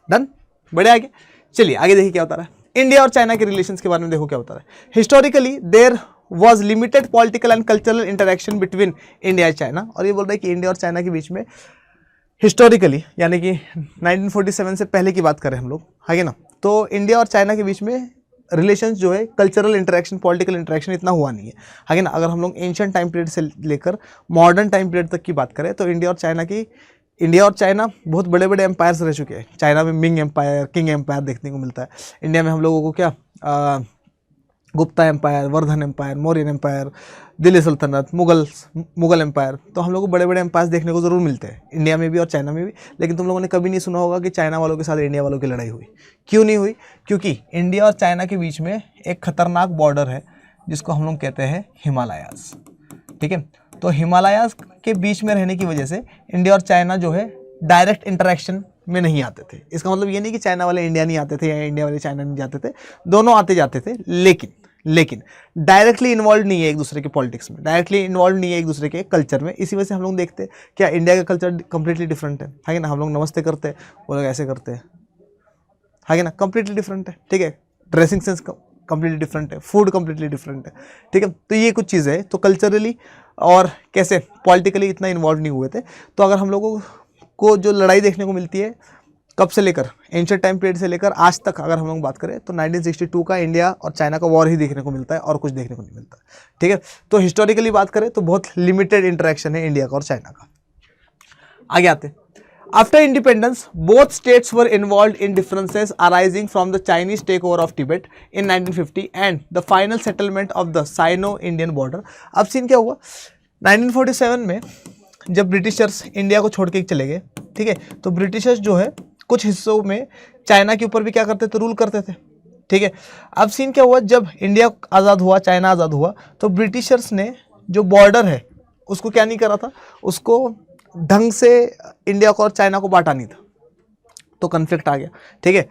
डन, बढ़े आगे, चलिए आगे देखिए क्या बता रहा है। इंडिया और चाइना के रिलेशंस के बारे में देखो क्या बता रहा है। Historically there was limited political and cultural interaction between India and China। और ये बोल रहा है कि इंडिया और चाइना के बीच में हिस्टोरिकली यानी कि 1947 से पहले की बात करें हम लोग, है ना, तो इंडिया और चाइना के बीच में रिलेशन जो है कल्चरल इंटरेक्शन, पॉलिटिकल इंटरेक्शन इतना हुआ नहीं है, है ना। अगर हम लोग एंशियंट टाइम पीरियड से लेकर मॉडर्न टाइम पीरियड तक की बात करें तो इंडिया और चाइना बहुत बड़े बड़े एम्पायर्स रह चुके हैं। चाइना में मिंग एम्पायर, किंग एम्पायर देखने को मिलता है। इंडिया में हम लोगों को क्या Gupta empire, Vardhan empire, Mauryan empire, Delhi सल्तनत, मुगल एम्पायर, तो हम लोग को बड़े बड़े एम्पायर्स देखने को ज़रूर मिलते हैं इंडिया में भी और चाइना में भी। लेकिन तुम लोगों ने कभी नहीं सुना होगा कि चाइना वालों के साथ इंडिया वालों की लड़ाई हुई। क्यों नहीं हुई? क्योंकि इंडिया और चाइना के बीच में एक खतरनाक बॉर्डर है जिसको हम लोग कहते हैं हिमालयाज़, ठीक है। तो हिमालयाज़ के बीच में रहने की वजह से इंडिया और चाइना जो है डायरेक्ट इंटरेक्शन में नहीं आते थे। इसका मतलब ये नहीं कि चाइना वाले इंडिया नहीं आते थे या इंडिया वाले चाइना नहीं जाते थे, दोनों आते जाते थे, लेकिन डायरेक्टली इन्वॉल्व नहीं है एक दूसरे के पॉलिटिक्स में, डायरेक्टली इन्वॉल्व नहीं है एक दूसरे के कल्चर में। इसी वजह से हम लोग देखते हैं क्या इंडिया का कल्चर कंप्लीटली डिफरेंट है ना। हम लोग नमस्ते करते हैं, वो लोग ऐसे करते हैं, है ना, कंप्लीटली डिफरेंट है, ठीक है। ड्रेसिंग सेंस कंप्लीटली डिफरेंट है, फूड कंप्लीटली डिफरेंट है, ठीक है। तो ये कुछ चीज़ें हैं। तो कल्चरली और कैसे पॉलिटिकली इतना इन्वॉल्व नहीं हुए थे। तो अगर हम लोगों को जो लड़ाई देखने को मिलती है कब से लेकर, एंशिएंट टाइम पीरियड से लेकर आज तक अगर हम लोग बात करें तो 1962 का इंडिया और चाइना का वॉर ही देखने को मिलता है और कुछ देखने को नहीं मिलता, ठीक है। तो हिस्टोरिकली बात करें तो बहुत लिमिटेड इंटरेक्शन है इंडिया का और चाइना का। आगे आते हैं। After independence, both states were involved in differences arising from the Chinese takeover of Tibet in 1950 and the final settlement of the Sino-Indian border. अब सीन क्या हुआ? 1947 में जब ब्रिटिशर्स इंडिया को छोड़ के चले गए, ठीक है, तो ब्रिटिशर्स जो है कुछ हिस्सों में चाइना के ऊपर भी क्या करते थे, रूल करते थे, ठीक है। अब सीन क्या हुआ? जब इंडिया आज़ाद हुआ, चाइना आज़ाद हुआ, तो ब्रिटिशर्स ने जो बॉर्डर है उसको क्या नहीं करा था, उसको ढंग से इंडिया को और चाइना को बांटा नहीं था, तो कन्फ्लिक्ट आ गया, ठीक है।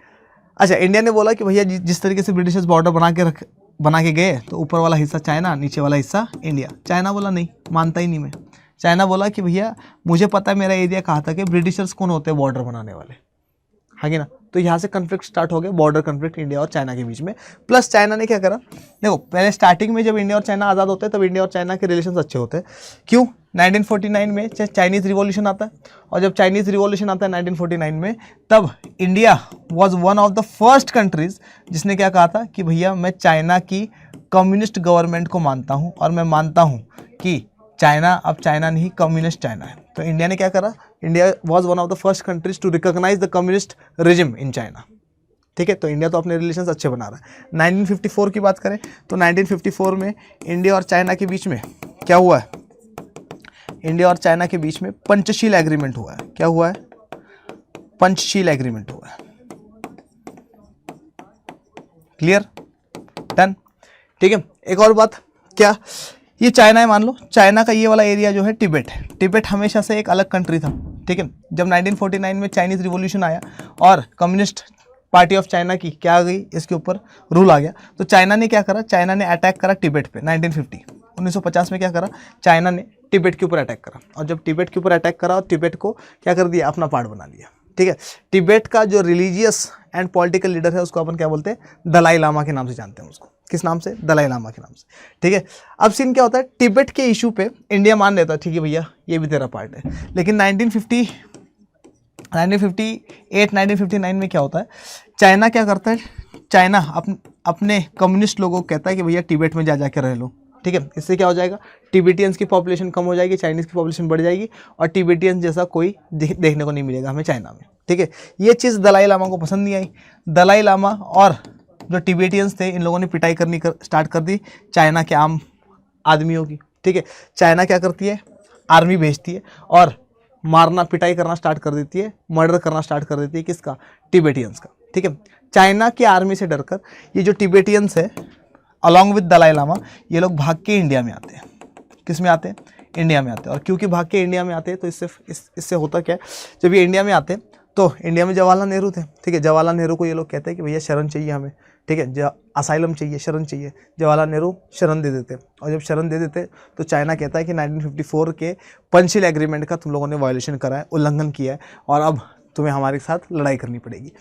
अच्छा, इंडिया ने बोला कि भैया जिस तरीके से ब्रिटिशर्स बॉर्डर बना के गए तो ऊपर वाला हिस्सा चाइना, नीचे वाला हिस्सा इंडिया। चाइना बोला नहीं, मानता ही नहीं मैं। चाइना बोला कि भैया मुझे पता है मेरा एरिया कहाँ तक है, ब्रिटिशर्स कौन होते हैं बॉर्डर बनाने वाले, है ना। तो यहाँ से कन्फ्लिक्ट स्टार्ट हो गया, बॉर्डर कन्फ्लिक्ट इंडिया और चाइना के बीच में। प्लस चाइना ने क्या करा, देखो पहले स्टार्टिंग में जब इंडिया और चाइना आज़ाद होते हैं तब इंडिया और चाइना के रिलेशंस अच्छे होते हैं। क्यों? 1949 में चाइनीज़ रिवॉल्यूशन आता है, और जब चाइनीज़ रिवॉल्यूशन आता है 1949 में, तब India was one of the first countries जिसने क्या कहा था कि भैया मैं चाइना की कम्युनिस्ट गवर्नमेंट को मानता हूँ और मैं मानता हूँ कि चाइना अब चाइना नहीं, कम्युनिस्ट चाइना है। तो इंडिया ने क्या करा, India was one of the first countries to recognise the communist regime in China, ठीक है। तो इंडिया तो अपने रिलेशंस अच्छे बना रहा है। 1954 की बात करें तो 1954 में इंडिया और चाइना के बीच में क्या हुआ है, इंडिया और चाइना के बीच में पंचशील एग्रीमेंट हुआ है। क्या हुआ है? पंचशील एग्रीमेंट हुआ है। क्लियर? डन, ठीक है। एक और बात, क्या ये चाइना है, मान लो चाइना का ये वाला एरिया जो है टिबेट है। टिबेट हमेशा से एक अलग कंट्री था, ठीक है। जब 1949 में चाइनीज़ रिवॉल्यूशन आया और कम्युनिस्ट पार्टी ऑफ चाइना की क्या आ गई, इसके ऊपर रूल आ गया, तो चाइना ने क्या करा, चाइना ने अटैक करा टिबेट पे। 1950 में क्या करा, चाइना ने टिबेट के ऊपर अटैक करा, और जब टिबेट के ऊपर अटैक करा और टिबेट को क्या कर दिया, अपना पार्ट बना लिया, ठीक है। टिबेट का जो रिलीजियस एंड पॉलिटिकल लीडर है उसको अपन क्या बोलते हैं, दलाई लामा के नाम से जानते हैं उसको। किस नाम से? दलाई लामा के नाम से, ठीक है। अब सीन क्या होता है, टिबेट के इशू पे इंडिया मान लेता है, ठीक है भैया ये भी तेरा पार्ट है। लेकिन 1959 में क्या होता है, चाइना क्या करता है, चाइना अपने कम्युनिस्ट लोगों को कहता है कि भैया टिबेट में जा के रह लो, ठीक है। इससे क्या हो जाएगा, टिबेटियंस की पॉपुलेशन कम हो जाएगी, चाइनीज़ की पॉपुलेशन बढ़ जाएगी, और टिबेटियंस जैसा कोई देखने को नहीं मिलेगा हमें चाइना में, ठीक है। ये चीज़ दलाई लामा को पसंद नहीं आई। दलाई लामा और जो टिबेटियंस थे इन लोगों ने पिटाई करनी स्टार्ट कर दी चाइना के आम आदमियों की, ठीक है। चाइना क्या करती है, आर्मी भेजती है और मारना पिटाई करना स्टार्ट कर देती है, मर्डर करना स्टार्ट कर देती है, किसका, टिबेटियंस का, ठीक है। चाइना की आर्मी से डरकर ये जो टिबेटियंस है अलॉन्ग विद दलाई लामा, ये लोग भाग के इंडिया में आते हैं। किस में आते हैं? इंडिया में आते हैं। और क्योंकि भाग के इंडिया में आते हैं तो इससे होता क्या है, जब ये इंडिया में आते हैं तो इंडिया में जवाहरलाल नेहरू थे, ठीक है। जवाहरलाल नेहरू को ये लोग कहते हैं कि भैया शरण चाहिए हमें, ठीक है, असाइलम चाहिए, शरण चाहिए। जवाहरलाल नेहरू शरण दे देते, और जब शरण दे देते तो चाइना कहता है कि 1954 के पंचशील एग्रीमेंट का तुम लोगों ने वायोलेशन करा है, उल्लंघन किया है, और अब तुम्हें हमारे साथ लड़ाई करनी पड़ेगी,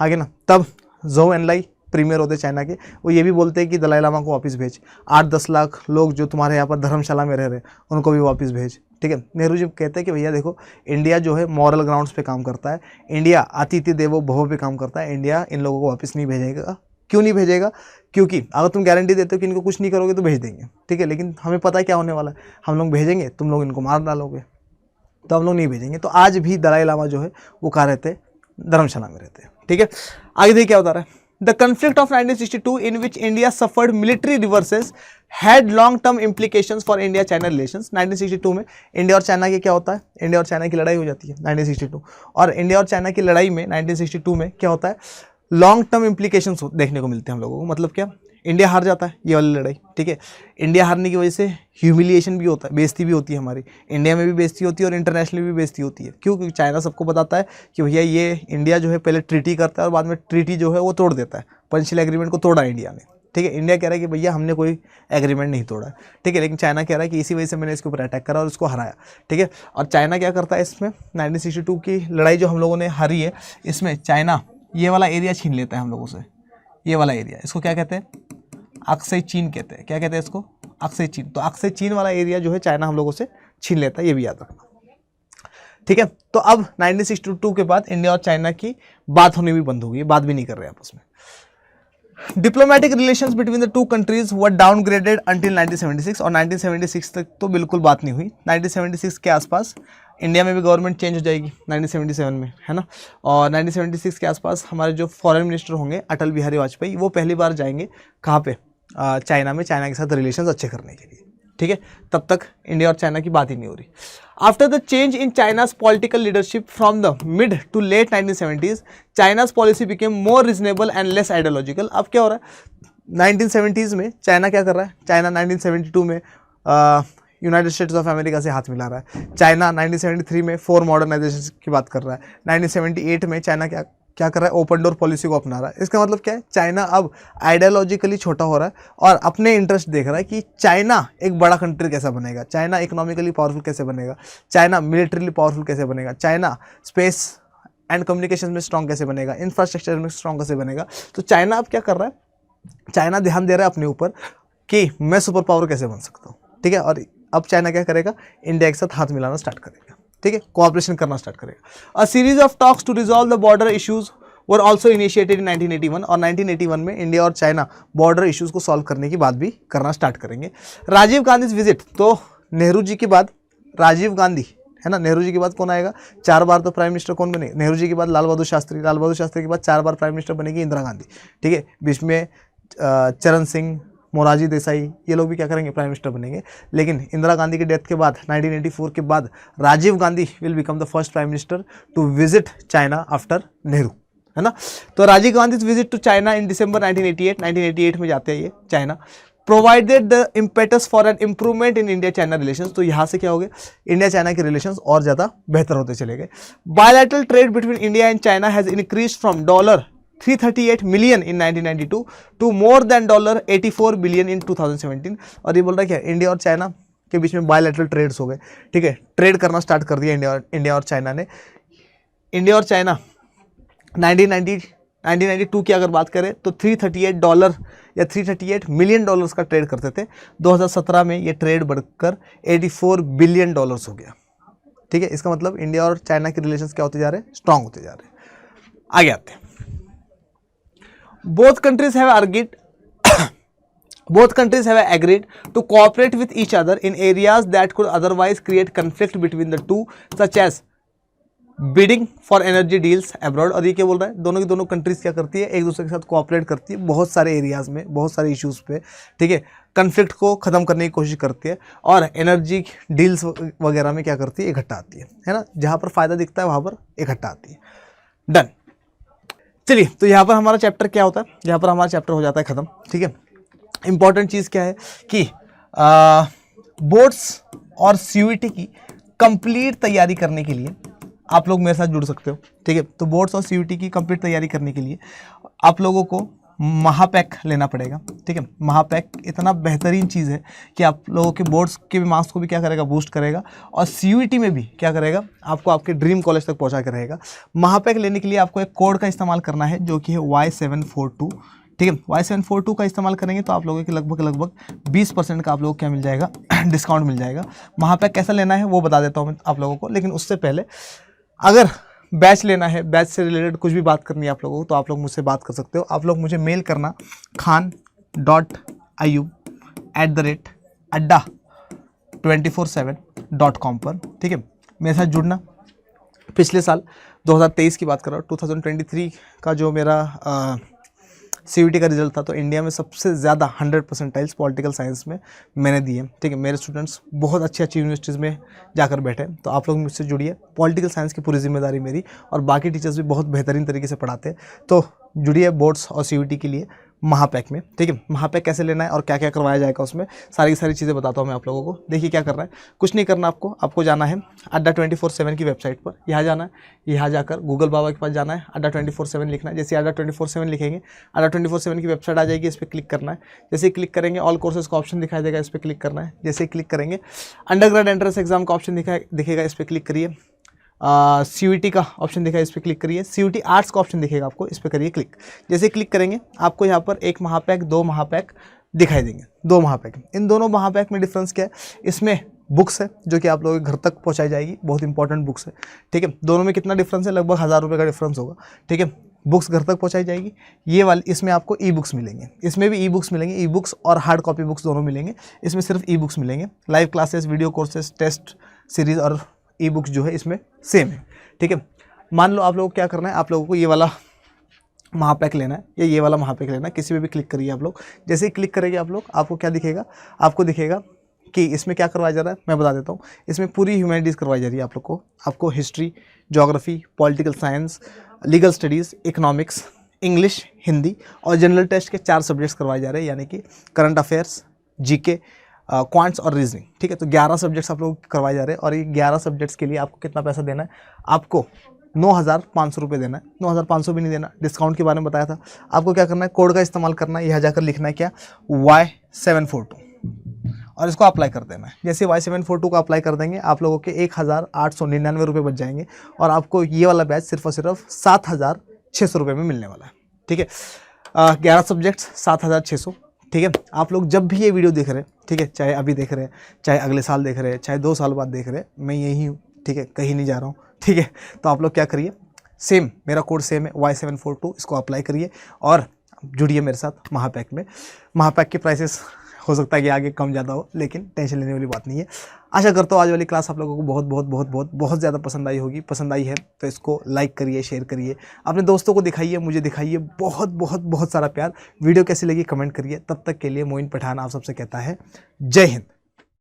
आगे ना। तब ज़ोउ एनलाई प्रीमियर होते चाइना के, वो ये भी बोलते हैं कि दलाई लामा को वापस भेज, 8-10 लाख लोग जो तुम्हारे यहाँ पर धर्मशाला में रह रहे उनको भी वापस भेज, ठीक है। नेहरू जी कहते हैं कि भैया देखो इंडिया जो है मॉरल ग्राउंड्स पे काम करता है, इंडिया अतिथि देवो भव पे काम करता है, इंडिया इन लोगों को वापस नहीं भेजेगा, क्यों नहीं भेजेगा? क्योंकि अगर तुम गारंटी देते हो कि इनको कुछ नहीं करोगे तो भेज देंगे, ठीक है, लेकिन हमें पता है क्या होने वाला है, हम लोग भेजेंगे, तुम लोग इनको मार डालोगे, तो हम लोग नहीं भेजेंगे। तो आज भी दलाई लामा जो है वो कहाँ रहते हैं? धर्मशाला में रहते हैं, ठीक है। आगे देखिए क्या बता रहा है, the conflict of 1962 in which India suffered military reverses had long term implications for India China relations. 1962 में इंडिया और चाइना की क्या होता है? इंडिया और चाइना की लड़ाई हो जाती है 1962, और इंडिया और चाइना की लड़ाई में 1962 में क्या होता है? लॉन्ग टर्म इम्प्लीकेशंस देखने को मिलते हैं हम लोगों को। मतलब क्या? इंडिया हार जाता है ये वाली लड़ाई, ठीक है। इंडिया हारने की वजह से ह्यूमिलिएशन भी होता है, बेइज्जती भी होती है हमारी, इंडिया में भी बेइज्जती होती है और इंटरनेशनली भी बेइज्जती होती है। क्यों? क्योंकि चाइना सबको बताता है कि भैया ये इंडिया जो है पहले ट्रीटी करता है और बाद में ट्रीटी जो है वो तोड़ देता है, पंचशील एग्रीमेंट को तोड़ा इंडिया ने, ठीक है। इंडिया कह रहा है कि भैया हमने कोई एग्रीमेंट नहीं तोड़ा है, ठीक है, लेकिन चाइना कह रहा है कि इसी वजह से मैंने इसके ऊपर अटैक करा और इसको हराया, ठीक है। और चाइना क्या करता है इसमें? 1962 की लड़ाई जो हम लोगों ने हारी है, इसमें चाइना ये वाला एरिया छीन लेता है हम लोगों से, ये वाला एरिया, इसको क्या कहते हैं? अक्सई चीन कहते हैं। क्या कहते हैं इसको? अक्सई चीन। तो अक्सई चीन वाला एरिया जो है चाइना हम लोगों से छीन लेता है, ये भी याद रखना, ठीक है। तो अब 1962 के बाद इंडिया और चाइना की बात होनी भी बंद हो गई, बात भी नहीं कर रहे आपस में। Diplomatic relations between the two countries were downgraded until 1976, और 1976 तक तो बिल्कुल बात नहीं हुई। 1976 के आसपास इंडिया में भी गवर्नमेंट चेंज हो जाएगी 1977 में, है ना। और 1976 के आसपास हमारे जो फॉरेन मिनिस्टर होंगे अटल बिहारी वाजपेयी, वो पहली बार जाएंगे कहाँ पे? चाइना में, चाइना के साथ रिलेशंस अच्छे करने के लिए, ठीक है। तब तक इंडिया और चाइना की बात ही नहीं हो रही। After the change in China's political leadership from the mid to late 1970s, China's policy became more reasonable and less ideological. अब क्या हो रहा है? 1970s में चाइना क्या कर रहा है? चाइना 1972 में यूनाइटेड स्टेट्स ऑफ अमेरिका से हाथ मिला रहा है। चाइना 1973 में 4 मॉडर्नाइजेशन की बात कर रहा है। 1978 में चाइना क्या कर रहा है? ओपन डोर पॉलिसी को अपना रहा है। इसका मतलब क्या है? चाइना अब आइडियोलॉजिकली छोटा हो रहा है और अपने इंटरेस्ट देख रहा है कि चाइना एक बड़ा कंट्री कैसा बनेगा, चाइना इकोनॉमिकली पावरफुल कैसे बनेगा, चाइना मिलिट्रीली पावरफुल कैसे बनेगा, चाइना स्पेस एंड कम्युनिकेशन में स्ट्रॉन्ग कैसे बनेगा, इंफ्रास्ट्रक्चर में स्ट्रॉन्ग कैसे बनेगा। तो चाइना अब क्या कर रहा है? चाइना ध्यान दे रहा है अपने ऊपर कि मैं सुपर पावर कैसे बन सकता हूँ, ठीक है। और अब चाइना क्या करेगा? इंडिया के साथ हाथ मिलाना स्टार्ट करेगा, ठीक है, कोऑपरेशन करना स्टार्ट करेगा। A series of talks to resolve the border issues were also initiated in 1981, और 1981 में इंडिया और चाइना बॉर्डर इश्यूज को सॉल्व करने की बात भी करना स्टार्ट करेंगे। राजीव गांधी विजिट, तो नेहरू जी के बाद राजीव गांधी, है ना, नेहरू जी के बाद कौन आएगा? 4 बार तो प्राइम मिनिस्टर कौन बनेगा? नेहरू जी के बाद लाल बहादुर शास्त्री, लाल बहादुर शास्त्री के बाद 4 बार प्राइम मिनिस्टर बनेगी इंदिरा गांधी, ठीक है। बीच में चरण सिंह, मोरारजी देसाई, ये लोग भी क्या करेंगे? प्राइम मिनिस्टर बनेंगे। लेकिन इंदिरा गांधी की डेथ के बाद 1984 के बाद Rajiv Gandhi will become the first prime minister to visit China after Nehru, है ना। तो Rajiv Gandhi visit to China in December 1988 में जाते हैं ये China, provided the impetus for an improvement in India China relations. तो यहाँ से क्या हो गया? इंडिया चाइना के रिलेशंस और ज़्यादा बेहतर होते चले गए। Bilateral trade between India and China has increase from $338 million in 1992 to more than $84 billion in 2017। और ये बोल रहा है क्या? इंडिया और चाइना के बीच में बायलैटरल ट्रेड्स हो गए, ठीक है, ट्रेड करना स्टार्ट कर दिया इंडिया और चाइना ने। इंडिया और चाइना 1992 की अगर बात करें तो $338 या $338 मिलियन का ट्रेड करते थे। 2017 में ये ट्रेड बढ़कर $84 बिलियन हो गया, ठीक है। इसका मतलब इंडिया और चाइना के रिलेशंस क्या होते जा रहे हैं? स्ट्रांग होते जा रहे हैं। आगे आते हैं। Both countries have agreed to cooperate with each other in areas that could otherwise create conflict between the two, such as bidding for energy deals abroad। और ये क्या बोल रहा है? दोनों की दोनों कंट्रीज क्या करती है? एक दूसरे के साथ कोऑपरेट करती है बहुत सारे एरियाज में, बहुत सारे इश्यूज पे, ठीक है, कन्फ्लिक्ट को खत्म करने की कोशिश करती है, और एनर्जी डील्स वगैरह में क्या करती है? इकट्ठा आती है ना। जहाँ पर फायदा दिखता है वहाँ पर इकट्ठा आती है। डन। चलिए, तो यहाँ पर हमारा चैप्टर क्या होता है? यहाँ पर हमारा चैप्टर हो जाता है खत्म, ठीक है। इंपॉर्टेंट चीज़ क्या है कि बोर्ड्स और सीयूईटी की कंप्लीट तैयारी करने के लिए आप लोग मेरे साथ जुड़ सकते हो, ठीक है। तो बोर्ड्स और सीयूईटी की कंप्लीट तैयारी करने के लिए आप लोगों को महापैक लेना पड़ेगा, ठीक है। महापैक इतना बेहतरीन चीज़ है कि आप लोगों के बोर्ड्स के भी मार्क्स को भी क्या करेगा? बूस्ट करेगा, और सीयूईटी में भी क्या करेगा? आपको आपके ड्रीम कॉलेज तक पहुंचा के रहेगा। महापैक लेने के लिए आपको एक कोड का इस्तेमाल करना है जो कि है Y742, ठीक है। Y742 का इस्तेमाल करेंगे तो आप लोगों के लगभग 20% का आप लोगों को क्या मिल जाएगा? डिस्काउंट मिल जाएगा। महापैक कैसा लेना है वो बता देता हूँ मैं आप लोगों को, लेकिन उससे पहले अगर बैच लेना है, बैच से रिलेटेड कुछ भी बात करनी है आप लोगों को, तो आप लोग मुझसे बात कर सकते हो। आप लोग मुझे मेल करना khan.ayub@adda247.com पर, ठीक है। मेरे साथ जुड़ना। पिछले साल 2023 की बात कर रहा हूँ, 2023 का जो मेरा CUET का रिजल्ट था, तो इंडिया में सबसे ज़्यादा 100 परसेंटाइल्स पॉलिटिकल साइंस में मैंने दिए, ठीक है। मेरे स्टूडेंट्स बहुत अच्छी अच्छी यूनिवर्सिटीज़ में जाकर बैठे, तो आप लोग मुझसे जुड़िए। पॉलिटिकल साइंस की पूरी जिम्मेदारी मेरी, और बाकी टीचर्स भी बहुत बेहतरीन तरीके से पढ़ाते हैं। तो जुड़िए बोर्ड्स और CUET के लिए महापैक में, ठीक है। महापैक कैसे लेना है और क्या क्या करवाया जाएगा उसमें, सारी की सारी चीज़ें बताता हूँ मैं आप लोगों को। देखिए क्या करना है, कुछ नहीं करना आपको जाना है अड्डा 24/7 की वेबसाइट पर। यहाँ जाना है, यहाँ जाकर गूगल बाबा के पास जाना है, अड्डा 24/7 लिखना है। जैसे अड्डा 24/7 लिखेंगे, अड्डा 24/7 की वेबसाइट आ जाएगी, इस पर क्लिक करना है। जैसे क्लिक करेंगे ऑल कोर्सेज का ऑप्शन दिखाई देगा, इस पर क्लिक करना है। जैसे क्लिक करेंगे अंडर ग्रेड एंट्रेंस एग्जाम का ऑप्शन दिखेगा, इस पर क्लिक करिए। CUET का ऑप्शन दिखा है, इस पर क्लिक करिए। CUET आर्ट्स का ऑप्शन दिखेगा आपको, इस पर करिए क्लिक। जैसे क्लिक करेंगे आपको यहाँ पर एक महापैक, 2 महापैक दिखाई देंगे, 2 महापैक। इन दोनों महापैक में डिफरेंस क्या है, इसमें बुक्स है जो कि आप लोगों के घर तक पहुँचाई जाएगी, बहुत इंपॉर्टेंट बुक्स है, ठीक है। दोनों में कितना डिफरेंस है, लगभग 1000 रुपये का डिफरेंस होगा, ठीक है। बुक्स घर तक पहुँचाई जाएगी। ये वाली इसमें आपको ई बुक्स मिलेंगे, इसमें भी ई बुक्स मिलेंगे, ई बुक्स और हार्ड कॉपी बुक्स दोनों मिलेंगे। इसमें सिर्फ ई बुक्स मिलेंगे। Live classes, video courses, test series और ई बुक्स जो है इसमें सेम है, ठीक है। मान लो आप लोगों को क्या करना है, आप लोगों को ये वाला महापैक लेना है या ये वाला महापैक लेना है, किसी पे भी क्लिक करिए आप लोग। जैसे ही क्लिक करेंगे आप लोग, आपको क्या दिखेगा, आपको दिखेगा कि इसमें क्या करवाया जा रहा है, मैं बता देता हूँ। इसमें पूरी ह्यूमैनिटीज़ करवाई जा रही है आप लोग को। आपको history, geography, political science, legal studies, economics, English, Hindi और जनरल टेस्ट के 4 सब्जेक्ट्स करवाए जा रहे हैं, यानी कि करंट अफेयर्स, GK, क्वांट्स और रीजनिंग, ठीक है। तो 11 सब्जेक्ट्स आप लोग करवाए जा रहे हैं, और ये 11 सब्जेक्ट्स के लिए आपको कितना पैसा देना है, आपको 9,500 रुपये देना है। 9,500 भी नहीं देना, डिस्काउंट के बारे में बताया था। आपको क्या करना है, कोड का इस्तेमाल करना है। यहाँ जाकर लिखना है क्या, Y742, और इसको अप्लाई कर देना है। जैसे Y742 को अप्लाई कर देंगे, आप लोगों के 1,899 रुपये बच जाएंगे, और आपको ये वाला बैच सिर्फ और सिर्फ 7,600 रुपये में मिलने वाला है, ठीक है। 11 सब्जेक्ट्स 7,600, ठीक है। आप लोग जब भी ये वीडियो देख रहे हैं, ठीक है, चाहे अभी देख रहे हैं, चाहे अगले साल देख रहे हैं, चाहे 2 साल बाद देख रहे हैं, मैं यही हूँ, ठीक है, कहीं नहीं जा रहा हूँ, ठीक है। तो आप लोग क्या करिए, सेम मेरा कोड सेम है Y742, इसको अप्लाई करिए और जुड़िए मेरे साथ महापैक में। महापैक के प्राइसेस हो सकता है कि आगे कम ज़्यादा हो, लेकिन टेंशन लेने वाली बात नहीं है। आशा करता हूँ आज वाली क्लास आप लोगों को बहुत ज़्यादा पसंद आई होगी। पसंद आई है तो इसको लाइक करिए, शेयर करिए, अपने दोस्तों को दिखाइए, मुझे दिखाइए। बहुत सारा प्यार। वीडियो कैसी लगी कमेंट करिए। तब तक के लिए मोइन पठान आप सबसे कहता है जय हिंद।